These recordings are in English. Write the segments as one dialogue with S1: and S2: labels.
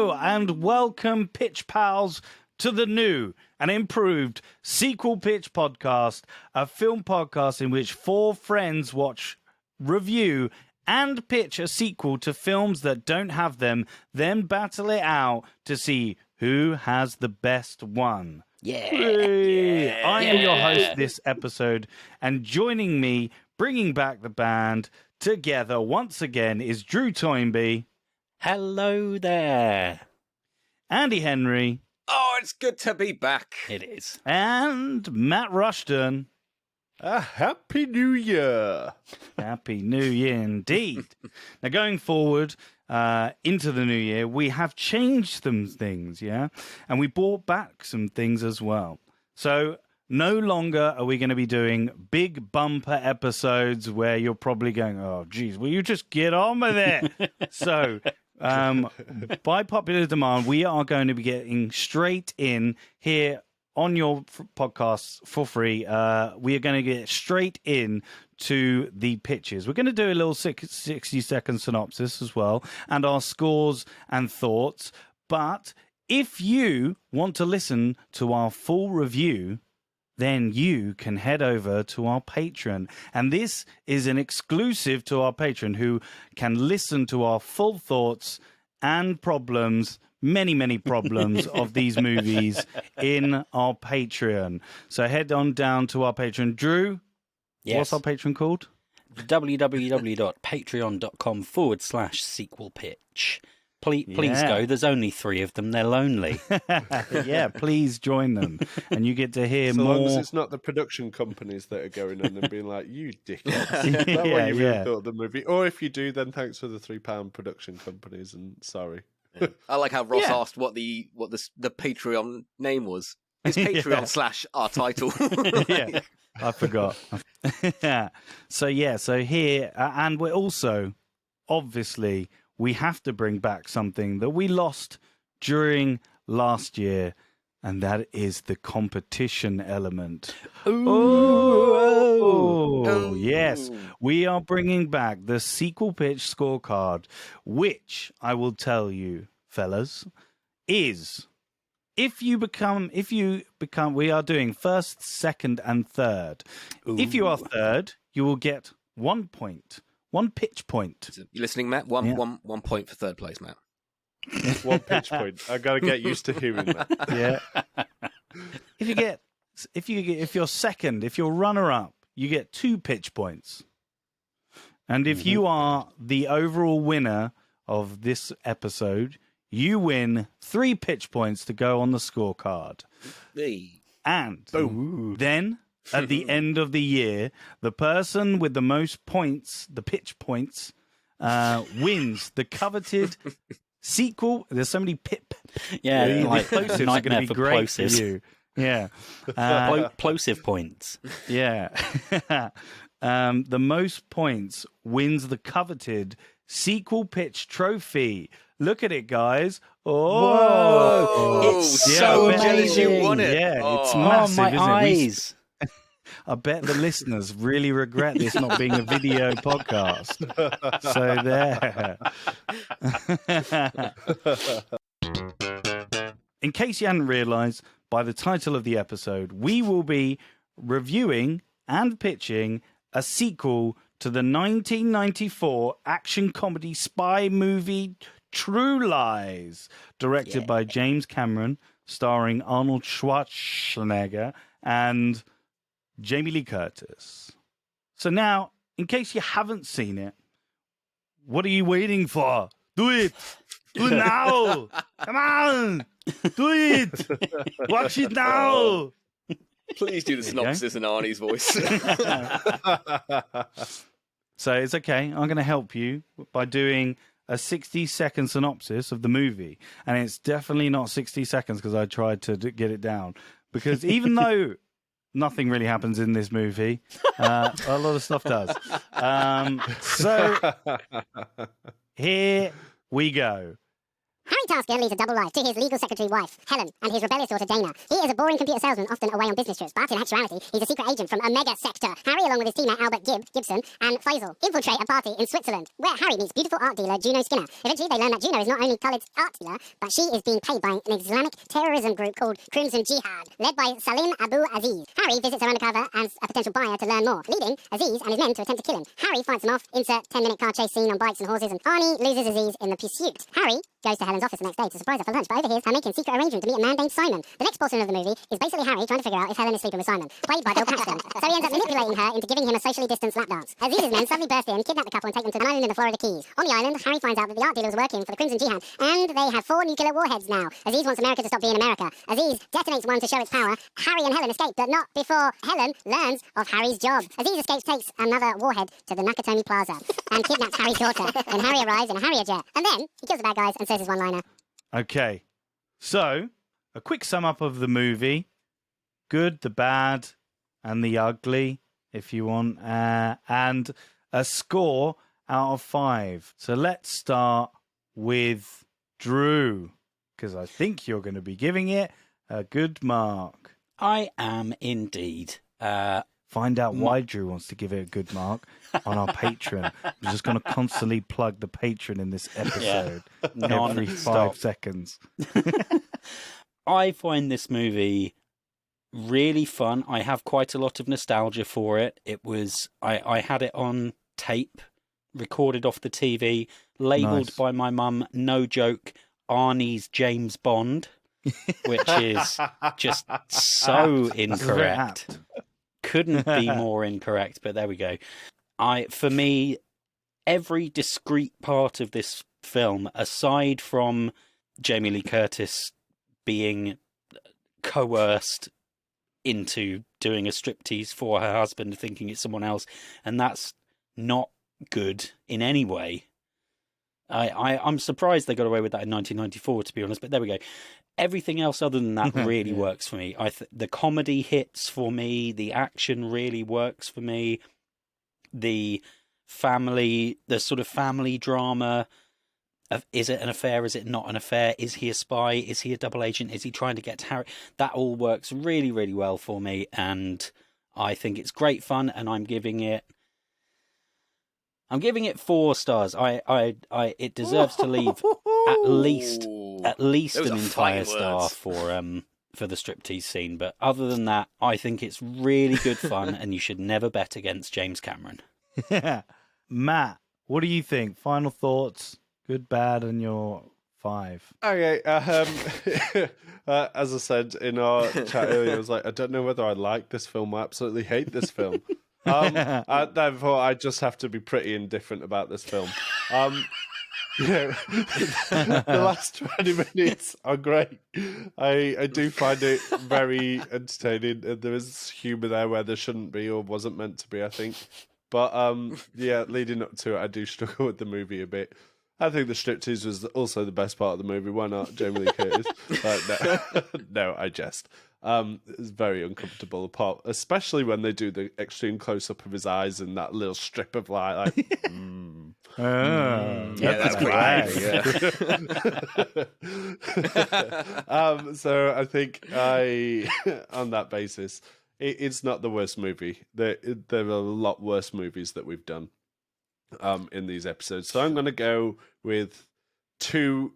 S1: Hello and welcome, Pitch Pals, to the new and improved Sequel Pitch Podcast, a film podcast in which four friends watch, review, and pitch a sequel to films that don't have them, then battle it out to see who has the best one.
S2: Yeah.
S1: I am your host this episode, and joining me, bringing back the band together once again, is Drew Toynbee.
S2: Hello there.
S1: Andy Henry.
S3: Oh, it's good to be back.
S2: It is.
S1: And Matt Rushton.
S4: A Happy New Year.
S1: Happy New Year indeed. Now, going forward into the new year, we have changed some things, yeah? And we brought back some things as well. So no longer are we going to be doing big bumper episodes where you're probably going, oh, geez, will you just get on with it? So by popular demand, we are going to be getting straight in here on your podcasts for free. We are going to get straight in to the pitches. We're going to do a little 60-second synopsis as well, and our scores and thoughts. But if you want to listen to our full review, then you can head over to our Patreon. And this is an exclusive to our Patreon, who can listen to our full thoughts and problems, many problems of these movies in our Patreon. So head on down to our Patreon. Drew,
S2: Yes.
S1: what's our Patreon called?
S2: www.patreon.com/sequel pitch. Please
S1: Yeah.
S2: go. There's only 3 of them. They're lonely.
S1: Yeah, please join them. And you get to hear
S4: So
S1: more.
S4: long as it's not the production companies that are going on and being like, you dickheads. Not
S1: Yeah,
S4: what you really
S1: yeah.
S4: thought of the movie. Or if you do, then thanks for the £3 production companies and sorry.
S3: I like how Ross
S1: Yeah.
S3: asked what the Patreon name was. It's Patreon / our title.
S1: Yeah, I forgot. So here, and we're also, obviously, we have to bring back something that we lost during last year, and that is the competition element. Oh, yes. We are bringing back the Sequel Pitch scorecard, which I will tell you, fellas, is if you become, we are doing first, second, and third. If you are third, you will get 1 point, 1 pitch point.
S3: You listening, Matt? One point for third place, Matt.
S4: 1 pitch point. I got to get used to hearing that.
S1: Yeah. If you're second, if you're runner up, you get 2 pitch points. And if you are the overall winner of this episode, you win 3 pitch points to go on the scorecard.
S3: Hey.
S1: And then at the end of the year, the person with the most points, the pitch points, wins the coveted sequel. There's so many
S2: Yeah,
S1: the
S2: like
S1: plosives are
S2: nightmare
S1: going to be
S2: for
S1: great for
S2: plosives.
S1: you. Yeah.
S2: Plosive points.
S1: Yeah. The most points wins the coveted Sequel Pitch Trophy. Look at it, guys. Oh,
S3: Whoa.
S2: It's
S1: Yeah,
S2: so
S1: I bet
S2: amazing.
S3: you won it.
S1: Yeah, it's
S3: Oh.
S1: massive,
S2: my
S1: isn't it?
S2: eyes.
S1: I bet the listeners really regret this not being a video podcast. So there. In case you hadn't realised, by the title of the episode, we will be reviewing and pitching a sequel to the 1994 action comedy spy movie True Lies, directed by James Cameron, starring Arnold Schwarzenegger and Jamie Lee Curtis. So now, in case you haven't seen it, what are you waiting for? Do it! Do it now! Come on! Do it! Watch it now!
S3: Please do the synopsis in Arnie's voice.
S1: So it's okay. I'm going to help you by doing a 60-second synopsis of the movie. And it's definitely not 60 seconds because I tried to get it down. Because even though nothing really happens in this movie, a lot of stuff does. So here we go.
S5: Harry Tasker leads a double life to his legal secretary wife, Helen, and his rebellious daughter, Dana. He is a boring computer salesman, often away on business trips, but in actuality, he's a secret agent from Omega Sector. Harry, along with his teammate Albert Gibson, and Faisal, infiltrate a party in Switzerland, where Harry meets beautiful art dealer Juno Skinner. Eventually, they learn that Juno is not only Khalid's art dealer, but she is being paid by an Islamic terrorism group called Crimson Jihad, led by Salim Abu Aziz. Harry visits her undercover as a potential buyer to learn more, leading Aziz and his men to attempt to kill him. Harry fights them off, insert 10-minute car chase scene on bikes and horses, and Arnie loses Aziz in the pursuit. Harry goes to Helen's office the next day to surprise her for lunch, but overhears her making secret arrangement to meet a man named Simon. The next portion of the movie is basically Harry trying to figure out if Helen is sleeping with Simon, played by Bill Paxton. So he ends up manipulating her into giving him a socially distanced lap dance. Aziz's men suddenly burst in, kidnap the couple, and take them to an island in the Florida Keys. On the island, Harry finds out that the art dealer was working for the Crimson Jihad, and they have 4 nuclear warheads now. Aziz wants America to stop being America. Aziz detonates one to show its power. Harry and Helen escape, but not before Helen learns of Harry's job. Aziz escapes, takes another warhead to the Nakatomi Plaza, and kidnaps Harry's daughter. And Harry arrives in a Harrier jet. And then he kills the bad guys and says his one-liner.
S1: Okay, so a quick sum up of the movie: good, the bad, and the ugly, if you want, and a score out of 5. So let's start with Drew, because I think you're going to be giving it a good mark.
S2: I am indeed.
S1: Find out why Drew wants to give it a good mark on our Patreon. I'm just going to constantly plug the Patreon in this episode every 5 seconds.
S2: I find this movie really fun. I have quite a lot of nostalgia for it. It was I had it on tape, recorded off the TV, labelled by my mum, no joke, Arnie's James Bond, which is just so incorrect. Couldn't be more incorrect, but there we go. For me, every discrete part of this film, aside from Jamie Lee Curtis being coerced into doing a striptease for her husband, thinking it's someone else, and that's not good in any way. I'm surprised they got away with that in 1994, to be honest, but there we go. Everything else other than that really works for me. The comedy hits for me. The action really works for me. The sort of family drama of, is it an affair? Is it not an affair? Is he a spy? Is he a double agent? Is he trying to get to Harry? That all works really, really well for me. And I think it's great fun. And I'm giving it 4 stars. It deserves to leave at least an entire star for the striptease scene. But other than that, I think it's really good fun, and you should never bet against James Cameron.
S1: Yeah, Matt, what do you think? Final thoughts, good, bad, and your 5.
S4: Okay, as I said in our chat earlier, I was like, I don't know whether I like this film or absolutely hate this film. Therefore, I just have to be pretty indifferent about this film. The last 20 minutes are great. I do find it very entertaining, and there is humour there where there shouldn't be or wasn't meant to be, I think. But leading up to it, I do struggle with the movie a bit. I think the striptease was also the best part of the movie. Why not, Jamie Lee Curtis? No, I jest. It's very uncomfortable, especially when they do the extreme close up of his eyes and that little strip of light.
S3: That's great.
S4: So I think on that basis, it's not the worst movie. There are a lot worse movies that we've done in these episodes. So I'm going to go with 2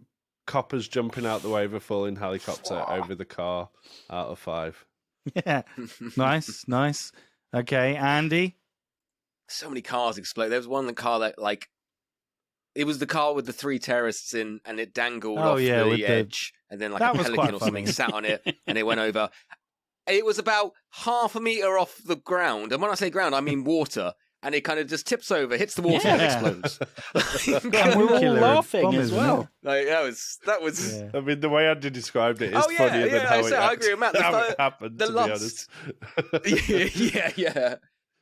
S4: coppers jumping out the way of a falling helicopter over the car out of 5.
S1: Yeah, nice. Okay, Andy?
S3: So many cars explode. There was one car that, it was the car with the 3 terrorists in, and it dangled off the edge, and then a pelican or something sat on it, and it went over. It was about half a meter off the ground, and when I say ground, I mean water. And it kind of just tips over, hits the water, and explodes.
S2: And we're all laughing as well.
S3: That was.
S4: Yeah. I mean, the way Andy described it is funnier than how
S3: I agree with Matt.
S4: It happened. To be honest.
S3: Yeah.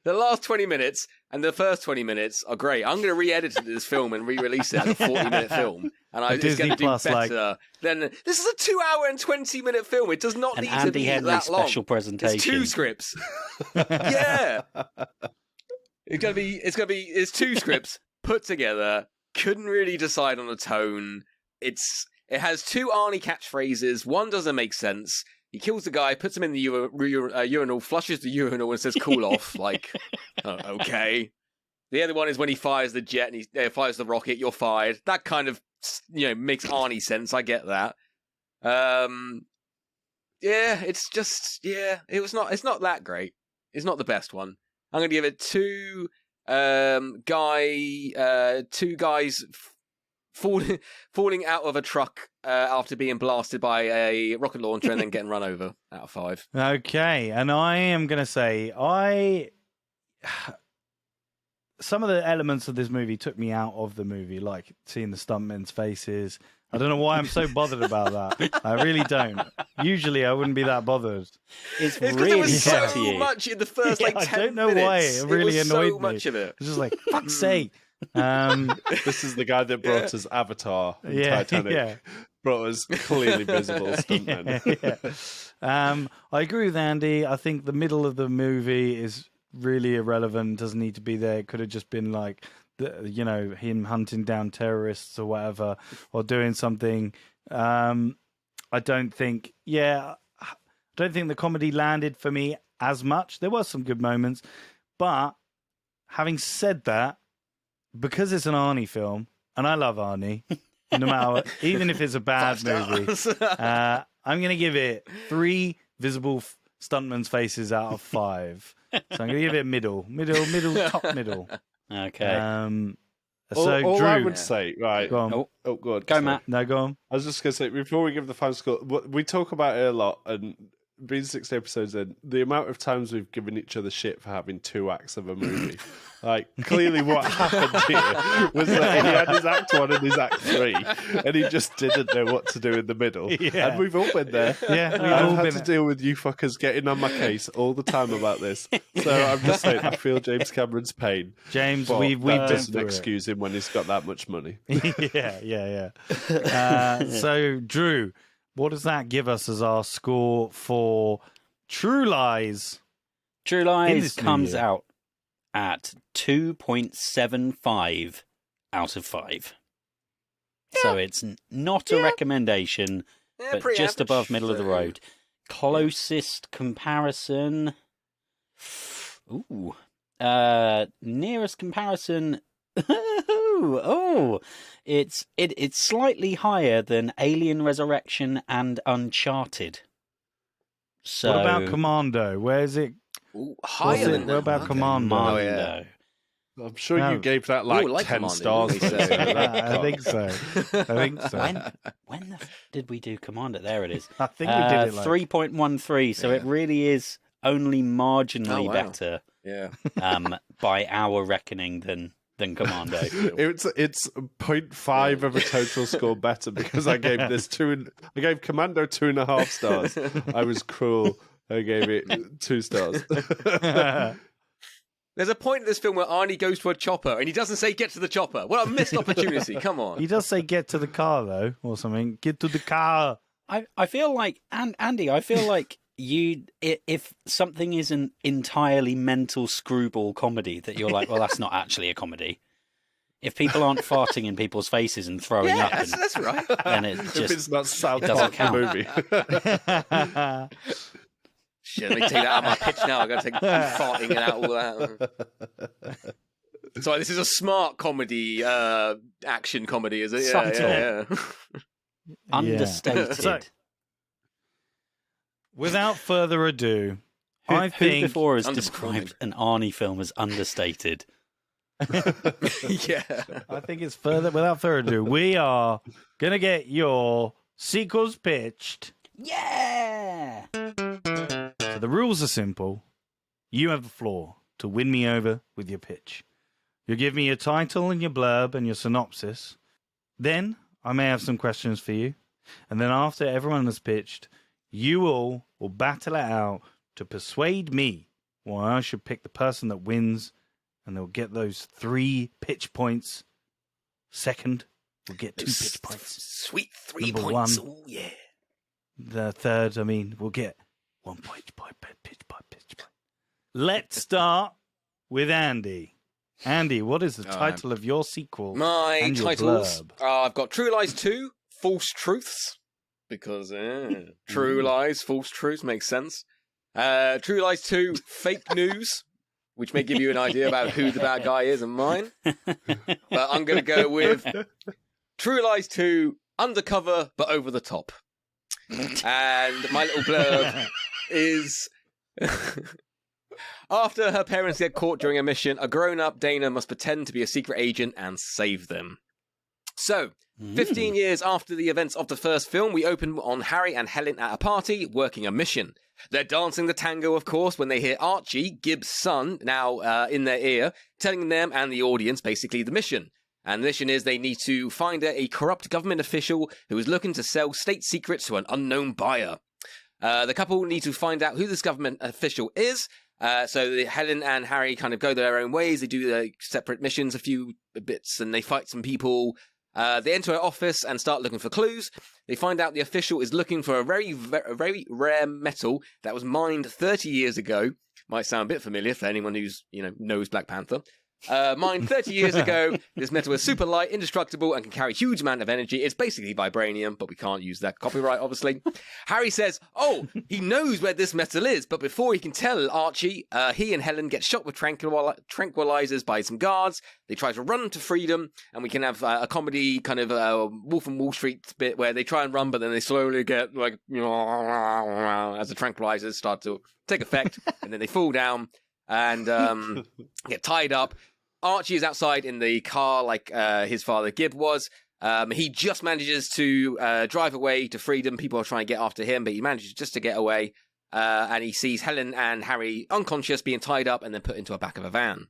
S3: The last 20 minutes and the first 20 minutes are great. I'm going to re-edit this film and re-release it as a 40-minute film, and it's going to do better than this is a 2-hour and 20-minute film. It does not need to be that long.
S2: Special presentation.
S3: It's 2 scripts. Yeah. It's 2 scripts put together. Couldn't really decide on a tone. It's It has 2 Arnie catchphrases. One doesn't make sense. He kills the guy, puts him in the urinal, flushes the urinal, and says, "Cool off." Like, okay. The other one is when he fires the jet and he fires the rocket. You're fired. That kind of makes Arnie sense. I get that. Yeah, it's just It's not that great. It's not the best one. I'm going to give it 2 guys falling out of a truck after being blasted by a rocket launcher and then getting run over out of 5.
S1: Okay, and I am going to say some of the elements of this movie took me out of the movie, like seeing the stuntmen's faces. I don't know why I'm so bothered about that. I really don't. Usually I wouldn't be that bothered.
S3: It's because there was so much in the first 10 minutes.
S1: I don't know why. It really annoyed
S3: so much of it.
S1: It's just like, fuck's sake.
S4: This is the guy that brought us Avatar and Titanic. Yeah. Brought us clearly visible stuntmen.
S1: I agree with Andy. I think the middle of the movie is really irrelevant. Doesn't need to be there. It could have just been like, him hunting down terrorists or whatever, or doing something. I don't think the comedy landed for me as much. There were some good moments, but having said that, because it's an Arnie film, and I love Arnie, no matter what, even if it's a bad movie, I'm going to give it 3 visible stuntmen's faces out of 5. So I'm going to give it middle, top middle.
S2: Okay.
S1: So
S4: all
S1: Drew,
S4: I would say, right?
S1: Go on.
S4: Oh, good.
S2: Go, Matt.
S1: No, go on.
S4: I was just going to say, before we give the final score, we talk about it a lot, and being 6 episodes in, the amount of times we've given each other shit for having 2 acts of a movie. Like, clearly what happened here was that he had his act 1 and his act 3, and he just didn't know what to do in the middle. Yeah. And we've all been there.
S1: Yeah,
S4: I've had to deal with you fuckers getting on my case all the time about this. So I'm just saying, I feel James Cameron's pain.
S1: James, we've
S4: doesn't excuse him when he's got that much money.
S1: Yeah. So, Drew, what does that give us as our score for True Lies?
S2: True Lies comes out at 2.75 out of 5. Yeah. So it's not a recommendation, but just
S3: average,
S2: above middle of the road. Closest comparison. Ooh. Nearest comparison. It's slightly higher than Alien Resurrection and Uncharted. So
S1: what about Commando? Where's it?
S3: Higher than that.
S1: What about Commando?
S4: I'm sure you gave that like 10 Commando, stars.
S1: I think so.
S2: When did we do Commando? There it is.
S1: I think we did it
S2: 3.13. So it really is only marginally better.
S3: Yeah.
S2: By our reckoning than Commando.
S4: It's 0.5 of a total score better because I gave this I gave Commando 2.5 stars. I was cruel. I gave it 2 stars.
S3: There's a point in this film where Arnie goes to a chopper and he doesn't say get to the chopper. What a missed opportunity. Come on.
S1: He does say get to the car though, or something. Get to the car.
S2: I feel like, and Andy, I feel like if something is an entirely mental screwball comedy that you're like, well, that's not actually a comedy. If people aren't farting in people's faces and throwing up,
S3: that's right.
S2: Then it just
S4: if it's not South
S2: doesn't count.
S4: Movie.
S3: Shit, let me take that out of my pitch now. I've got to take farting and out all that. Sorry, this is a smart comedy, action comedy, is it?
S2: Yeah. Understated.
S1: So, without further ado,
S2: who before has described an Arnie film as understated?
S3: Yeah.
S1: I think it's without further ado, we are going to get your sequels pitched.
S2: Yeah!
S1: So the rules are simple. You have the floor to win me over with your pitch. You'll give me your title and your blurb and your synopsis. Then I may have some questions for you. And then after everyone has pitched, you all will battle it out to persuade me why I should pick the person that wins, and they'll get those 3 pitch points. Second will get 2 pitch points.
S3: Sweet 3
S1: Number
S3: points.
S1: 1,
S3: oh, yeah.
S1: The third, we'll get 1 pitch point. Let's start with Andy. Andy, what is the title of your sequel?
S3: My
S1: and your
S3: titles.
S1: blurb?
S3: I've got True Lies 2, false truths, because true lies, false truths makes sense. True Lies 2, fake news, which may give you an idea about who the bad guy is and mine. But I'm going to go with True Lies 2, undercover but over the top. And my little blurb is... After her parents get caught during a mission, a grown-up Dana must pretend to be a secret agent and save them. So, 15 years after the events of the first film, we open on Harry and Helen at a party, working a mission. They're dancing the tango, of course, when they hear Archie, Gibbs' son, now in their ear, telling them and the audience basically the mission. And the mission is they need to find a corrupt government official who is looking to sell state secrets to an unknown buyer. The couple need to find out who this government official is. So Helen and Harry kind of go their own ways. They do their separate missions, a few bits, and they fight some people. They enter an office and start looking for clues. They find out the official is looking for a very rare metal that was mined 30 years ago. Might sound a bit familiar for anyone who's, knows Black Panther. Mined 30 years ago, this metal is super light, indestructible, and can carry a huge amount of energy. It's basically vibranium, but we can't use that copyright, obviously. Harry says, he knows where this metal is, but before he can tell Archie, he and Helen get shot with tranquilizers by some guards. They try to run to freedom, and we can have a comedy kind of Wolf of Wall Street bit where they try and run, but then they slowly get like, as the tranquilizers start to take effect, and then they fall down and get tied up. Archie is outside in the car like his father Gib was. He just manages to drive away to freedom. People are trying to get after him, but he manages just to get away. And he sees Helen and Harry unconscious, being tied up and then put into the back of a van.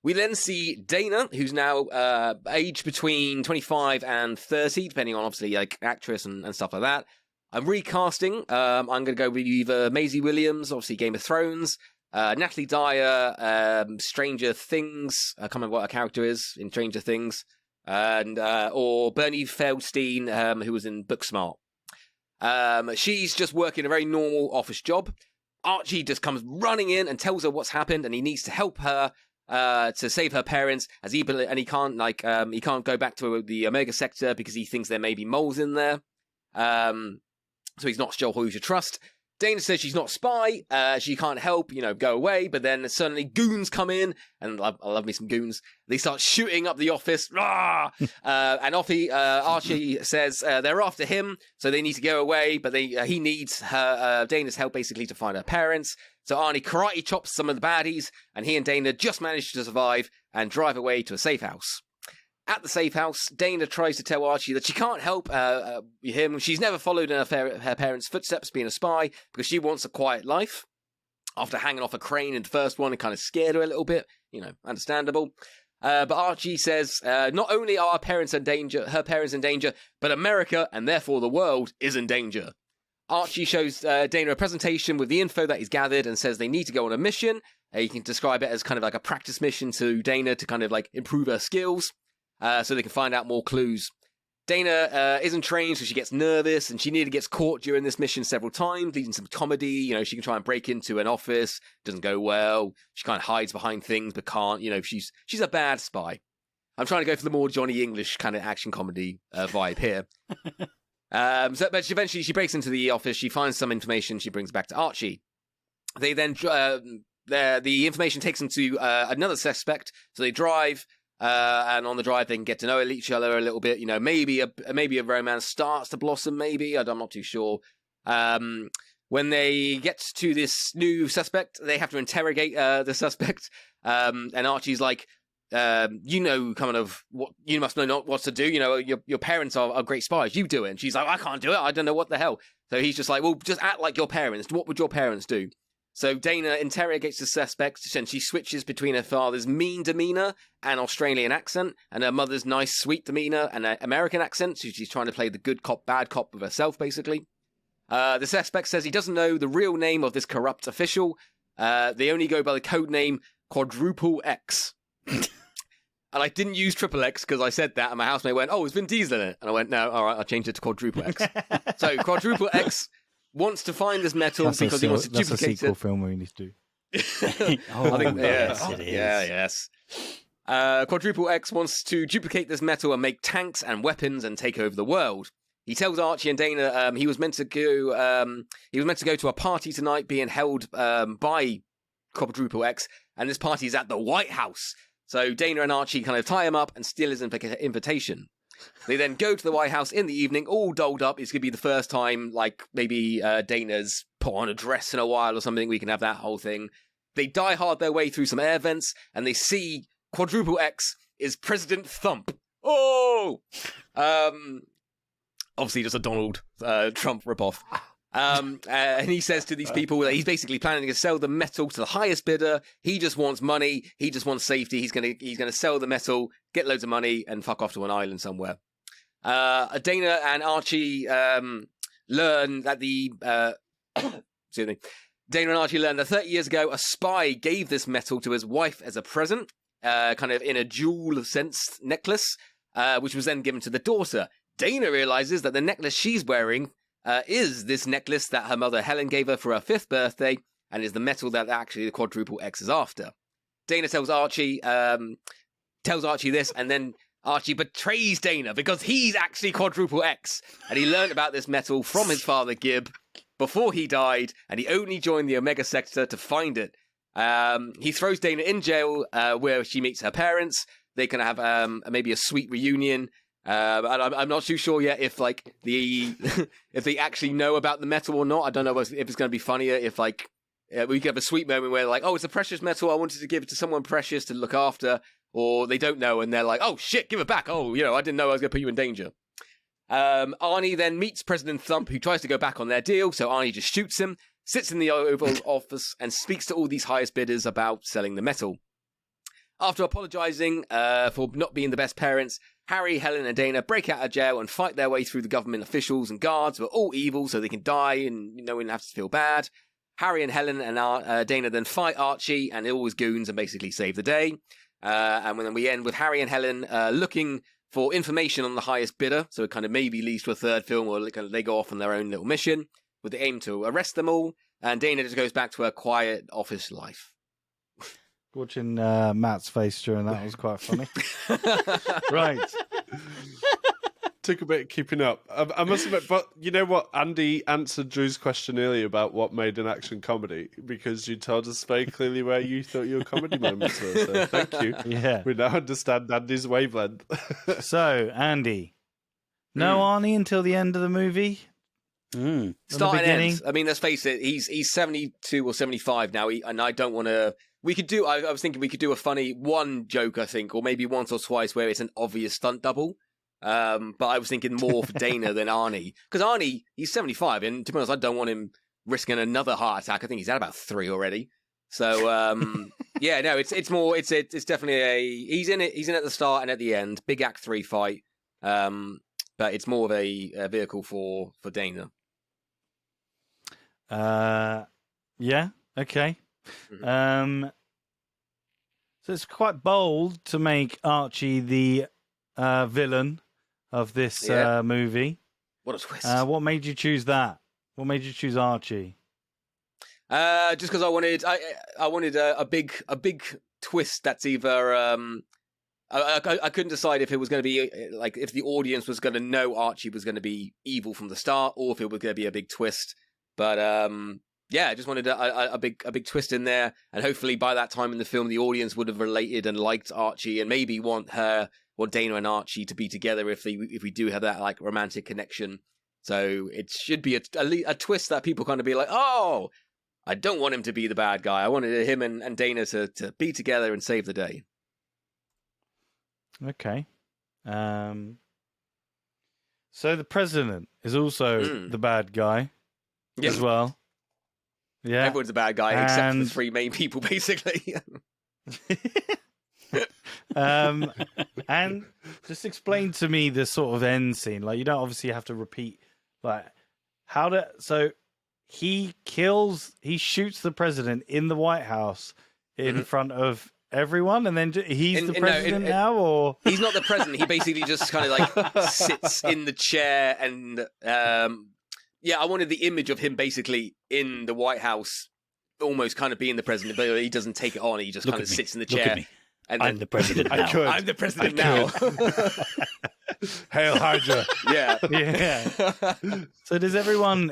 S3: We then see Dana, who's now aged between 25 and 30, depending on obviously like actress and stuff like that. I'm recasting. I'm going to go with either Maisie Williams, obviously Game of Thrones, Natalie Dyer, Stranger Things. I can't remember what her character is in Stranger Things, and or Bernie Feldstein, who was in Booksmart. She's just working a very normal office job. Archie just comes running in and tells her what's happened, and he needs to help her to save her parents. He can't he can't go back to the Omega sector because he thinks there may be moles in there. So he's not sure who to trust. Dana says she's not a spy, she can't help, go away, but then suddenly goons come in, and I love me some goons. They start shooting up the office, and Archie says they're after him, so they need to go away, but he needs Dana's help basically to find her parents. So Arnie karate chops some of the baddies, and he and Dana just manage to survive and drive away to a safe house. At the safe house, Dana tries to tell Archie that she can't help him. She's never followed in her parents' footsteps being a spy because she wants a quiet life. After hanging off a crane in the first one, it kind of scared her a little bit. Understandable. But Archie says not only are her parents in danger, but America, and therefore the world, is in danger. Archie shows Dana a presentation with the info that he's gathered and says they need to go on a mission. You can describe it as kind of like a practice mission to Dana to kind of like improve her skills. So they can find out more clues. Dana isn't trained, so she gets nervous, and she nearly gets caught during this mission several times, leading to some comedy. She can try and break into an office, doesn't go well. She kind of hides behind things, but can't. She's a bad spy. I'm trying to go for the more Johnny English kind of action comedy vibe here. But eventually she breaks into the office. She finds some information. She brings back to Archie. They then the information takes them to another suspect. So they drive. And on the drive, they can get to know each other a little bit. Maybe a romance starts to blossom. Maybe I'm not too sure. When they get to this new suspect, they have to interrogate the suspect. And Archie's like, kind of what you must know not what to do. Your parents are great spies. You do it. And she's like, I can't do it. I don't know what the hell. So he's just like, well, just act like your parents. What would your parents do? So Dana interrogates the suspect, and she switches between her father's mean demeanor and Australian accent, and her mother's nice, sweet demeanor and an American accent. So she's trying to play the good cop, bad cop of herself, basically. The suspect says he doesn't know the real name of this corrupt official. They only go by the code name Quadruple X. And I didn't use Triple X because I said that, and my housemate went, "Oh, it's Vin Diesel in it." And I went, "No, all right, I'll change it to Quadruple X." So Quadruple X wants to find this metal because he wants to duplicate it.
S1: That's a sequel film we need to do.
S3: I think, yes. It is. Yeah, yes. Quadruple X wants to duplicate this metal and make tanks and weapons and take over the world. he tells Archie and Dana he was meant to go to a party tonight being held by Quadruple X, and this party is at the White House. So Dana and Archie kind of tie him up and steal his invitation. They then go to the White House in the evening, all dolled up. It's going to be the first time, like, maybe Dana's put on a dress in a while or something. We can have that whole thing. They die hard their way through some air vents, and they see Quadruple X is President Thump. Oh! Obviously just a Donald Trump ripoff. And he says to these people that he's basically planning to sell the metal to the highest bidder. He just wants money. He just wants safety. He's gonna sell the metal, get loads of money, and fuck off to an island somewhere. Dana and Archie learn that excuse me. Dana and Archie learned that 30 years ago, a spy gave this metal to his wife as a present, kind of in a jewel sense necklace, which was then given to the daughter. Dana realizes that the necklace she's wearing is this necklace that her mother Helen gave her for her 5th birthday, and is the metal that actually the Quadruple X is after. Dana tells Archie this, and then Archie betrays Dana because he's actually Quadruple X, and he learned about this metal from his father Gib before he died, and he only joined the Omega Sector to find it. He throws Dana in jail, where she meets her parents. They can have maybe a sweet reunion. And I'm not too sure yet if like if they actually know about the metal or not. I don't know if it's going to be funnier if like we could have a sweet moment where like, oh, it's a precious metal, I wanted to give it to someone precious to look after, or they don't know and they're like, oh shit, give it back. Oh, I didn't know I was going to put you in danger. Arnie then meets President Thump, who tries to go back on their deal, so Arnie just shoots him, sits in the Oval Office, and speaks to all these highest bidders about selling the metal. After apologizing for not being the best parents, Harry, Helen, and Dana break out of jail and fight their way through the government officials and guards who are all evil, so they can die and no one has to feel bad. Harry and Helen and Dana then fight Archie and all his goons and basically save the day. And then we end with Harry and Helen looking for information on the highest bidder, so it kind of maybe leads to a third film, or they go off on their own little mission with the aim to arrest them all. And Dana just goes back to her quiet office life.
S1: Watching Matt's face during that was quite funny. Right.
S4: Took a bit of keeping up. I must admit, but you know what? Andy answered Drew's question earlier about what made an action comedy, because you told us very clearly where you thought your comedy moments were. So thank you.
S1: Yeah.
S4: We now understand Andy's wavelength.
S1: So, Andy, no Arnie until the end of the movie?
S3: Start and end. I mean, let's face it, he's 72 or 75 now, and I don't want to... I was thinking we could do a funny one joke, I think, or maybe once or twice where it's an obvious stunt double. But I was thinking more for Dana than Arnie. Because Arnie, he's 75, and to be honest, I don't want him risking another heart attack. I think he's had about 3 already. So, yeah, no, it's definitely he's in it at the start and at the end. Big Act 3 fight. But it's more of a vehicle for Dana.
S1: Yeah, okay.
S3: Mm-hmm.
S1: So it's quite bold to make Archie the villain of this movie.
S3: What a twist!
S1: What made you choose that? What made you choose Archie?
S3: Just because I wanted a big twist. That's either I couldn't decide if it was going to be like if the audience was going to know Archie was going to be evil from the start, or if it was going to be a big twist. But yeah, I just wanted a big twist in there, and hopefully by that time in the film, the audience would have related and liked Archie, and maybe want Dana and Archie to be together if we do have that like romantic connection. So it should be a twist that people kind of be like, oh, I don't want him to be the bad guy. I wanted him and Dana to be together and save the day.
S1: Okay. So the president is also the bad guy as well. Yeah,
S3: everyone's a bad guy except for the 3 main people, basically.
S1: And just explain to me the sort of end scene. Like, you don't obviously have to repeat. Like, so he shoots the president in the White House in front of everyone, and then he's the president now, or
S3: he's not the president. He basically just kind of like sits in the chair and. Yeah, I wanted the image of him basically in the White House, almost kind of being the president, but he doesn't take it on. He just kind of sits in the chair.
S2: And I'm the president now.
S3: I'm the president now.
S4: Hail Hydra.
S3: Yeah.
S1: So is everyone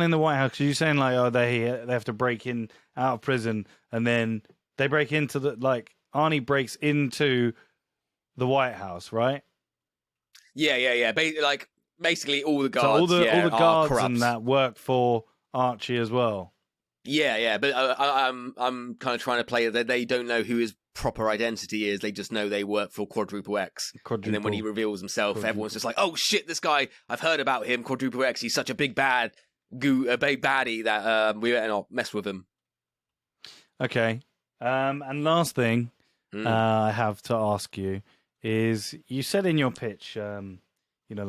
S1: in the White House? Are you saying like, oh, they have to break in out of prison, and then they break into Arnie breaks into the White House, right?
S3: Yeah. Basically, all the guards,
S1: so all the guards
S3: are
S1: and that work for Archie as well.
S3: Yeah. But I'm kind of trying to play that they don't know who his proper identity is. They just know they work for Quadruple X. And then when he reveals himself, everyone's just like, "Oh shit, this guy! I've heard about him. Quadruple X. He's such a big big baddie that we better not mess with him."
S1: Okay. And last thing I have to ask you is: you said in your pitch, the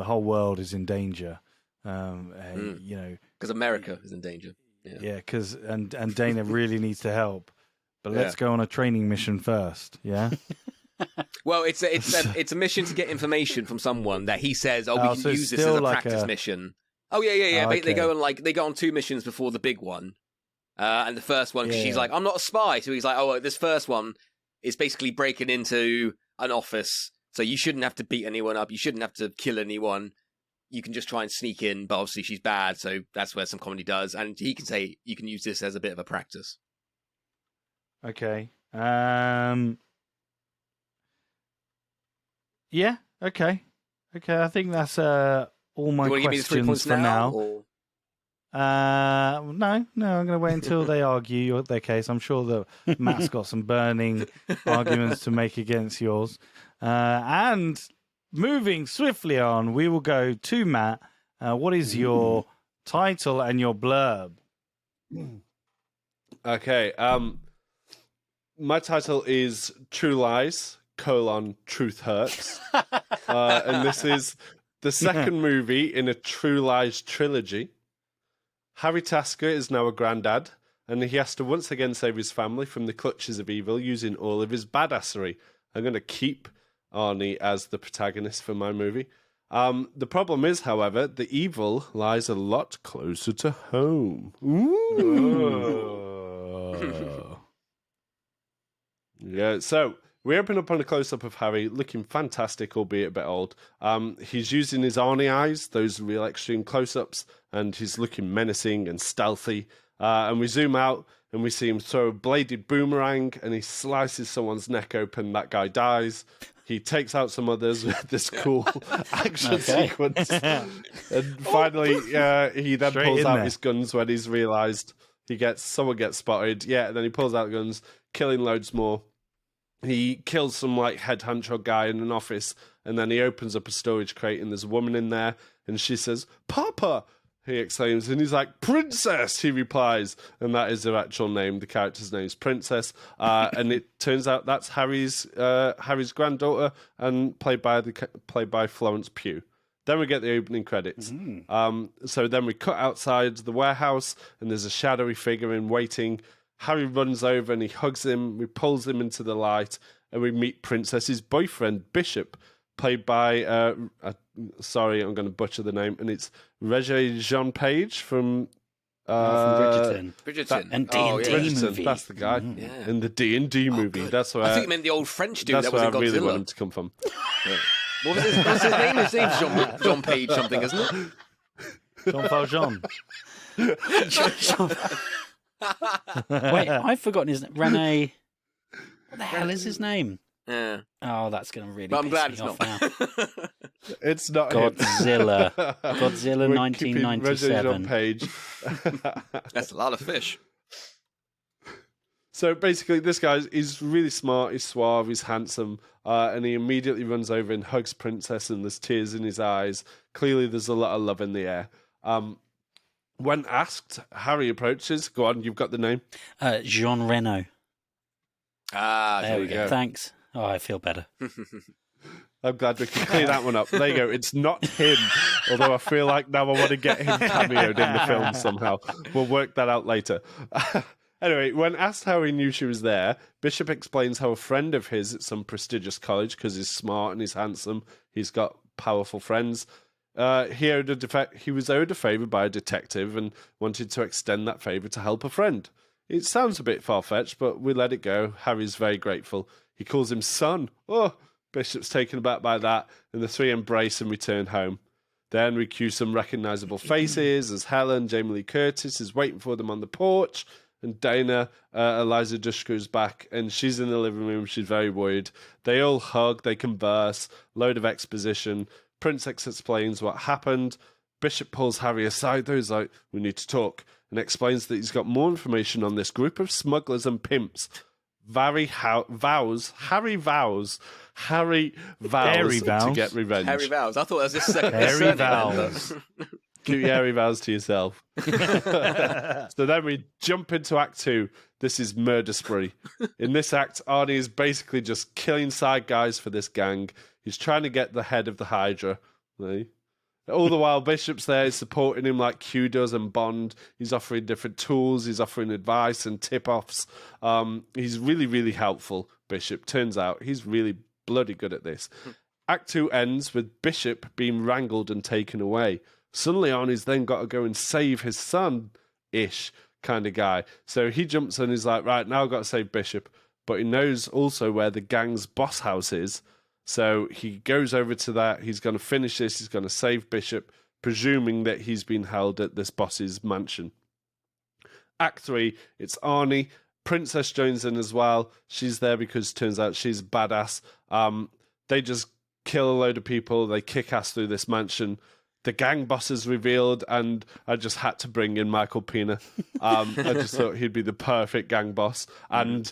S1: whole world is in danger.
S3: Because America is in danger.
S1: Yeah. Because and Dana really needs to help. But let's go on a training mission first, yeah?
S3: Well, it's a mission to get information from someone that he says, we can use this as a practice mission. Oh, yeah.
S1: Okay.
S3: They go on 2 missions before the big one. And the first one, she's like, I'm not a spy. So he's like, oh, this first one is basically breaking into an office. So you shouldn't have to beat anyone up. You shouldn't have to kill anyone. You can just try and sneak in, but obviously she's bad. So that's where some comedy does. And he can say, you can use this as a bit of a practice.
S1: Okay. Yeah. Okay. I think that's all my questions for now. No. I'm going to wait until they argue their case. I'm sure that Matt's got some burning arguments to make against yours. And moving swiftly on, we will go to Matt. What is your title and your blurb?
S4: Okay. My title is True Lies, Truth Hurts. And this is the second movie in a True Lies trilogy. Harry Tasker is now a granddad, and he has to once again save his family from the clutches of evil using all of his badassery. I'm going to keep Arnie as the protagonist for my movie. The problem is, however, the evil lies a lot closer to home. Yeah, so we open up on a close-up of Harry, looking fantastic, albeit a bit old. He's using his Arnie eyes, those real extreme close-ups, and he's looking menacing and stealthy. And we zoom out, and we see him throw a bladed boomerang, and he slices someone's neck open. That guy dies. He takes out some others with this cool action sequence. And finally, he then pulls out his guns when he's realised someone gets spotted. Yeah, and then he pulls out guns, killing loads more. He kills some head honcho guy in an office, and then he opens up a storage crate, and there's a woman in there, and she says, "Papa!" he exclaims, and he's like, "Princess!" he replies, and that is her actual name. The character's name is Princess, and it turns out that's Harry's granddaughter, and played by Florence Pugh. Then we get the opening credits. So then we cut outside the warehouse, and there's a shadowy figure in waiting. Harry runs over and he hugs him. We pulls him into the light, and we meet Princess's boyfriend, Bishop, played by sorry, I'm going to butcher the name, and it's Regé-Jean Page from
S2: Bridgerton.
S3: And
S2: D&D movie.
S4: That's the guy in the D&D movie.
S3: Good.
S4: That's where
S3: I think you meant the old French dude that was in Godzilla.
S4: That's where I really want him to come from.
S3: What was his name? His name's Jean Page something, isn't it?
S1: Jean Valjean.
S2: Wait, I've forgotten his name. Rene. What the hell is his name?
S3: Yeah.
S2: Oh, that's going to really
S3: But I'm glad
S2: piss
S3: it's
S2: me
S3: not.
S2: off now.
S4: It's not
S2: Godzilla. Godzilla
S4: We're
S2: 1997.
S4: Page.
S3: That's a lot of fish.
S4: So basically, this guy is really smart, he's suave, he's handsome, and he immediately runs over and hugs Princess, and there's tears in his eyes. Clearly, there's a lot of love in the air. When asked, Harry approaches. Go on, you've got the name.
S2: Jean Reno.
S3: There
S2: we go. Thanks. Oh, I feel better.
S4: I'm glad we can clear that one up. There you go. It's not him, although I feel like now I want to get him cameoed in the film somehow. We'll work that out later. Anyway, when asked how he knew she was there, Bishop explains how a friend of his at some prestigious college, because he's smart and he's handsome, he's got powerful friends, he was owed a favour by a detective and wanted to extend that favour to help a friend. It sounds a bit far-fetched, but we let it go. Harry's very grateful. He calls him son. Oh, Bishop's taken aback by that, and the three embrace and return home. Then we cue some recognisable faces as Helen, Jamie Lee Curtis, is waiting for them on the porch, and Dana, Eliza Dushku's back, and she's in the living room. She's very worried. They all hug, they converse, load of exposition. Princess explains what happened. Bishop pulls Harry aside, though. He's like, we need to talk, and explains that he's got more information on this group of smugglers and pimps. Harry vows to get revenge.
S3: Harry vows. I thought that was his second.
S1: Harry vows.
S4: Keep your Harry vows to yourself. So then we jump into Act 2. This is Murder Spree. In this act, Arnie is basically just killing side guys for this gang. He's trying to get the head of the Hydra. Right? All the while, Bishop's there, he's supporting him like Q does and Bond. He's offering different tools, he's offering advice and tip-offs. He's really, really helpful, Bishop. Turns out he's really bloody good at this. Act 2 ends with Bishop being wrangled and taken away. Suddenly Arnie's then got to go and save his son-ish kind of guy. So he jumps in and he's like, right, now I've got to save Bishop. But he knows also where the gang's boss house is. So he goes over to that. He's going to finish this. He's going to save Bishop, presuming that he's been held at this boss's mansion. Act 3, it's Arnie. Princess joins in as well. She's there because it turns out she's badass. They just kill a load of people. They kick ass through this mansion. The gang boss is revealed, and I just had to bring in Michael Pena. I just thought he'd be the perfect gang boss. And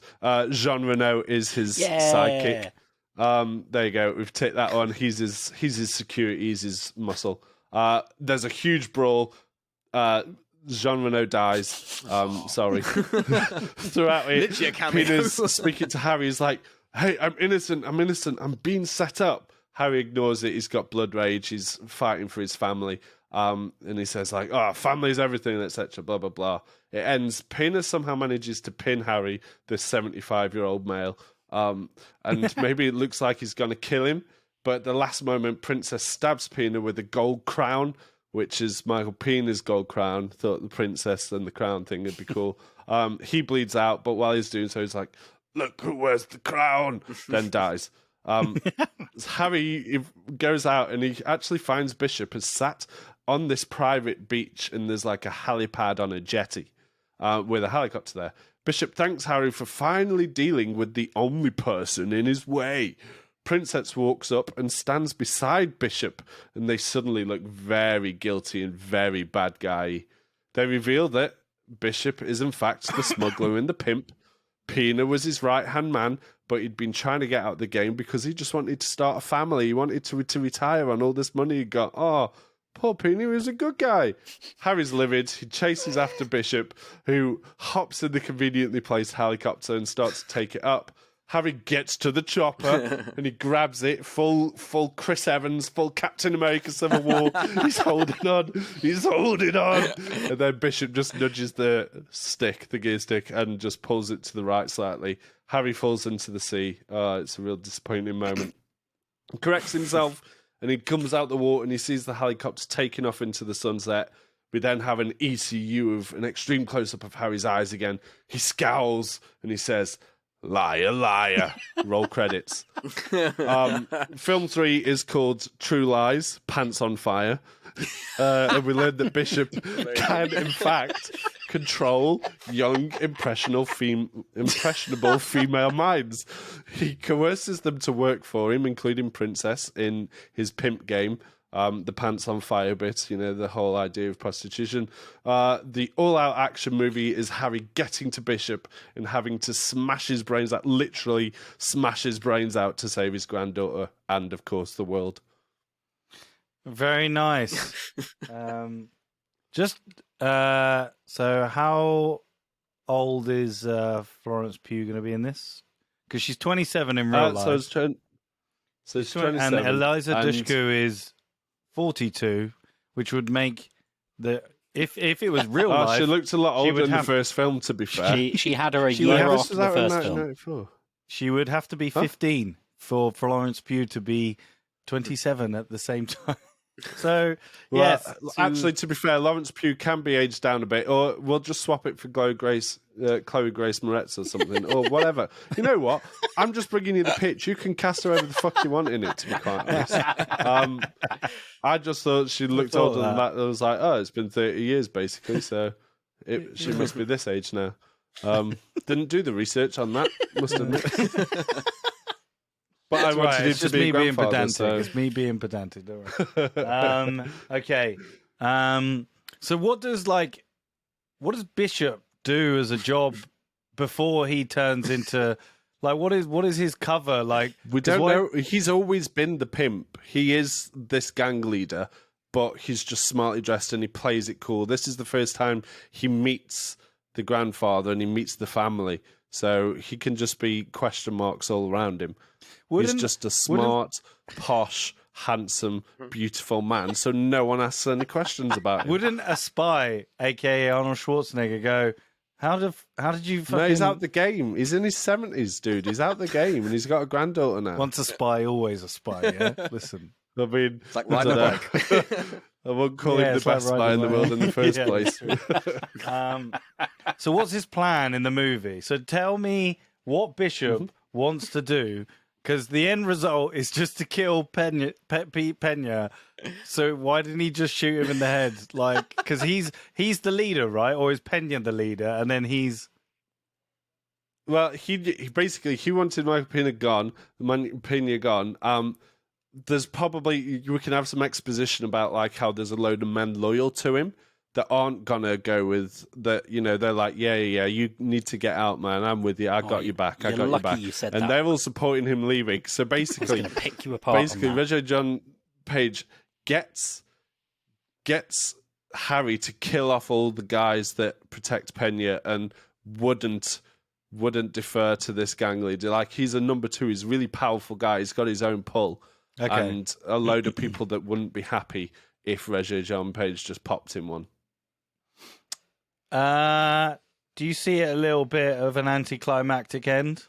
S4: Jean Reno is his sidekick. There you go. We've ticked that on. He's his security. He's his muscle. There's a huge brawl. Jean Reno dies. Sorry. Throughout it,
S3: literally a cameo.
S4: Peter's speaking to Harry. He's like, "Hey, I'm innocent. I'm being set up." Harry ignores it. He's got blood rage. He's fighting for his family. And he says like, "Oh, family's everything," etc. Blah blah blah. It ends. Pena somehow manages to pin Harry, this 75-year-old male. And maybe it looks like he's going to kill him, but at the last moment, Princess stabs Pena with a gold crown, which is Michael Pena's gold crown. Thought the princess and the crown thing would be cool. He bleeds out, but while he's doing so, he's like, "Look who wears the crown," then dies. Harry goes out and he actually finds Bishop has sat on this private beach, and there's like a helipad on a jetty with a helicopter there. Bishop thanks Harry for finally dealing with the only person in his way. Princess walks up and stands beside Bishop, and they suddenly look very guilty and very bad guy. They reveal that Bishop is in fact the smuggler and the pimp. Pena was his right-hand man, but he'd been trying to get out of the game because he just wanted to start a family. He wanted to retire on all this money he got. Oh, poor Pena, he was a good guy. Harry's livid. He chases after Bishop, who hops in the conveniently placed helicopter and starts to take it up. Harry gets to the chopper and he grabs it, full Chris Evans, full Captain America Civil War. He's holding on. And then Bishop just nudges the gear stick, and just pulls it to the right slightly. Harry falls into the sea. It's a real disappointing moment. He corrects himself, and he comes out the water and he sees the helicopter taking off into the sunset. We then have an ECU of an extreme close-up of Harry's eyes again. He scowls and he says, "Liar, liar." Roll credits. Film 3 is called True Lies, Pants on Fire. And we learned that Bishop can, in fact, control young, impressionable female minds. He coerces them to work for him, including Princess in his pimp game. The pants on fire bit, the whole idea of prostitution. The all-out action movie is Harry getting to Bishop and having to smash his brains out, literally smash his brains out to save his granddaughter and, of course, the world.
S1: Very nice. So how old is Florence Pugh going to be in this? Because she's 27 in real life.
S4: So she's 27.
S1: And Eliza Dushku is 42, which would make if it was real life.
S4: She looked a lot older in the first film, to be fair.
S2: She had her a year after the first film.
S1: She would have to be 15 for Florence Pugh to be 27 at the same time. So,
S4: well,
S1: yes.
S4: Actually, to be fair, Lawrence Pugh can be aged down a bit, or we'll just swap it for Chloe Grace Moretz or something, or whatever. You know what? I'm just bringing you the pitch. You can cast whoever the fuck you want in it, to be quite honest. I just thought she looked older than that. I was like, oh, it's been 30 years, basically, so she must be this age now. Didn't do the research on that, must admit. But I wanted
S1: it's
S4: him to be
S1: being pedantic.
S4: So.
S1: It's me being pedantic. Don't worry. Okay. So what does Bishop do as a job before he turns into what is his cover like?
S4: We don't know. He's always been the pimp. He is this gang leader, but he's just smartly dressed and he plays it cool. This is the first time he meets the grandfather and he meets the family, so he can just be question marks all around him. He's just a smart, posh, handsome, beautiful man, so no one asks any questions about him.
S1: Wouldn't a spy, aka Arnold Schwarzenegger, go, how did you fucking...
S4: No, he's out the game. He's in his 70s, dude. He's out the game, and he's got a granddaughter now.
S1: Once a spy, always a spy, yeah? Listen.
S4: I mean...
S3: It's like riding a bike.
S4: I won't call him the best spy in the world in the first place.
S1: So what's his plan in the movie? So tell me what Bishop wants to do, because the end result is just to kill Pete Pena. So why didn't he just shoot him in the head? Because he's the leader, right? Or is Pena the leader? And then he's...
S4: Well, he basically wanted Michael Pena gone. There's probably... We can have some exposition about how there's a load of men loyal to him that aren't gonna go with that. You know, they're like, yeah, you need to get out, man. I'm with you. I got you back. I got you back.
S2: You said
S4: and
S2: that.
S4: They're all supporting him leaving. So basically,
S2: going to pick you apart.
S4: Basically, Regé-Jean Page gets Harry to kill off all the guys that protect Pena and wouldn't defer to this gang leader. He's a number two. He's a really powerful guy. He's got his own pull. Okay. And a load of people that wouldn't be happy if Regé-Jean Page just popped him one.
S1: Do you see it a little bit of an anticlimactic end?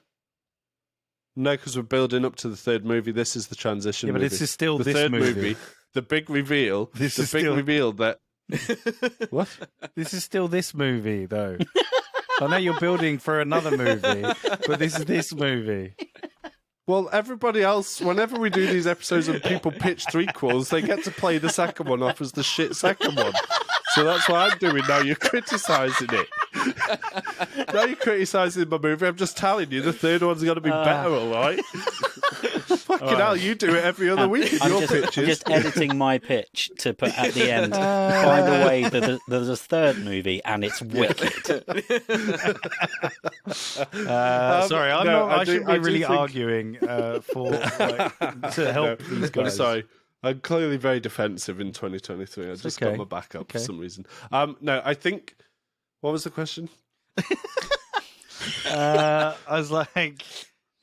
S4: No, because we're building up to the third movie. This is the transition movie.
S1: But this is still
S4: the
S1: this
S4: third
S1: movie.
S4: The big reveal. Reveal that... What?
S1: This is still this movie, though. I know you're building for another movie, but this is this movie.
S4: Well, everybody else, whenever we do these episodes and people pitch threequels, they get to play the second one off as the shit second one. So that's what I'm doing now. You're criticising it. Now you're criticising my movie. I'm just telling you the third one's going to be better, all right? Fucking hell, you do it every other week in your pitches.
S2: I'm just editing my pitch to put at the end. By the way, there's a third movie and it's wicked.
S1: Sorry, I shouldn't be really arguing to help these guys.
S4: I'm sorry. I'm clearly very defensive in 2023. I just got my back up for some reason. No, I think... What was the question?
S1: I was like...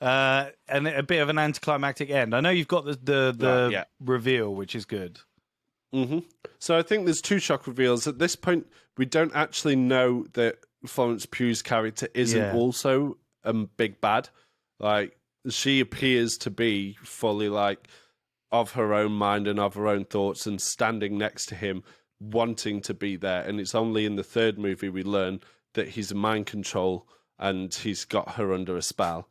S1: and a bit of an anticlimactic end. I know you've got the reveal, which is good.
S4: Mm-hmm. So I think there's two shock reveals. At this point, we don't actually know that Florence Pugh's character isn't also a big bad. She appears to be fully of her own mind and of her own thoughts and standing next to him, wanting to be there. And it's only in the third movie we learn that he's a mind control and he's got her under a spell.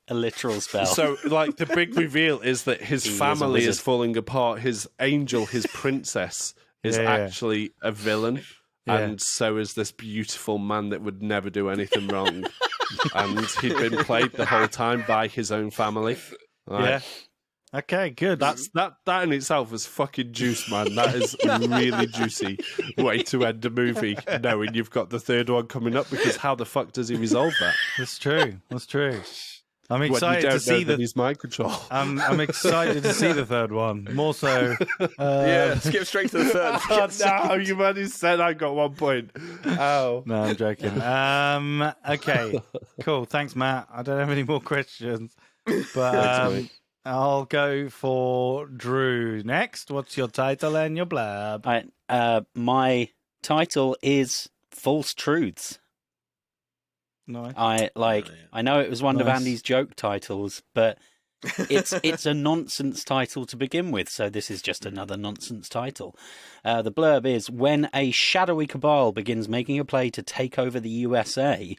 S2: A literal spell.
S4: So, the big reveal is that his family is falling apart. His angel, his princess, is actually a villain. Yeah. And so is this beautiful man that would never do anything wrong. And he'd been played the whole time by his own family.
S1: Yeah. Okay, good.
S4: That in itself is fucking juice, man. That is a really juicy way to end a movie, knowing you've got the third one coming up, because how the fuck does he resolve that?
S1: That's true. I'm excited to see
S4: he's mind control.
S1: I'm excited to see the third one. More so.
S3: Skip straight to the third.
S4: No, you already said I got 1 point. Oh.
S1: No, I'm joking. Okay, cool. Thanks, Matt. I don't have any more questions, but I'll go for Drew next. What's your title and your blab?
S2: My title is False Truths.
S1: Nice.
S2: I know it was one of Andy's joke titles, but It's a nonsense title to begin with, so this is just another nonsense title. The blurb is, when a shadowy cabal begins making a play to take over the USA,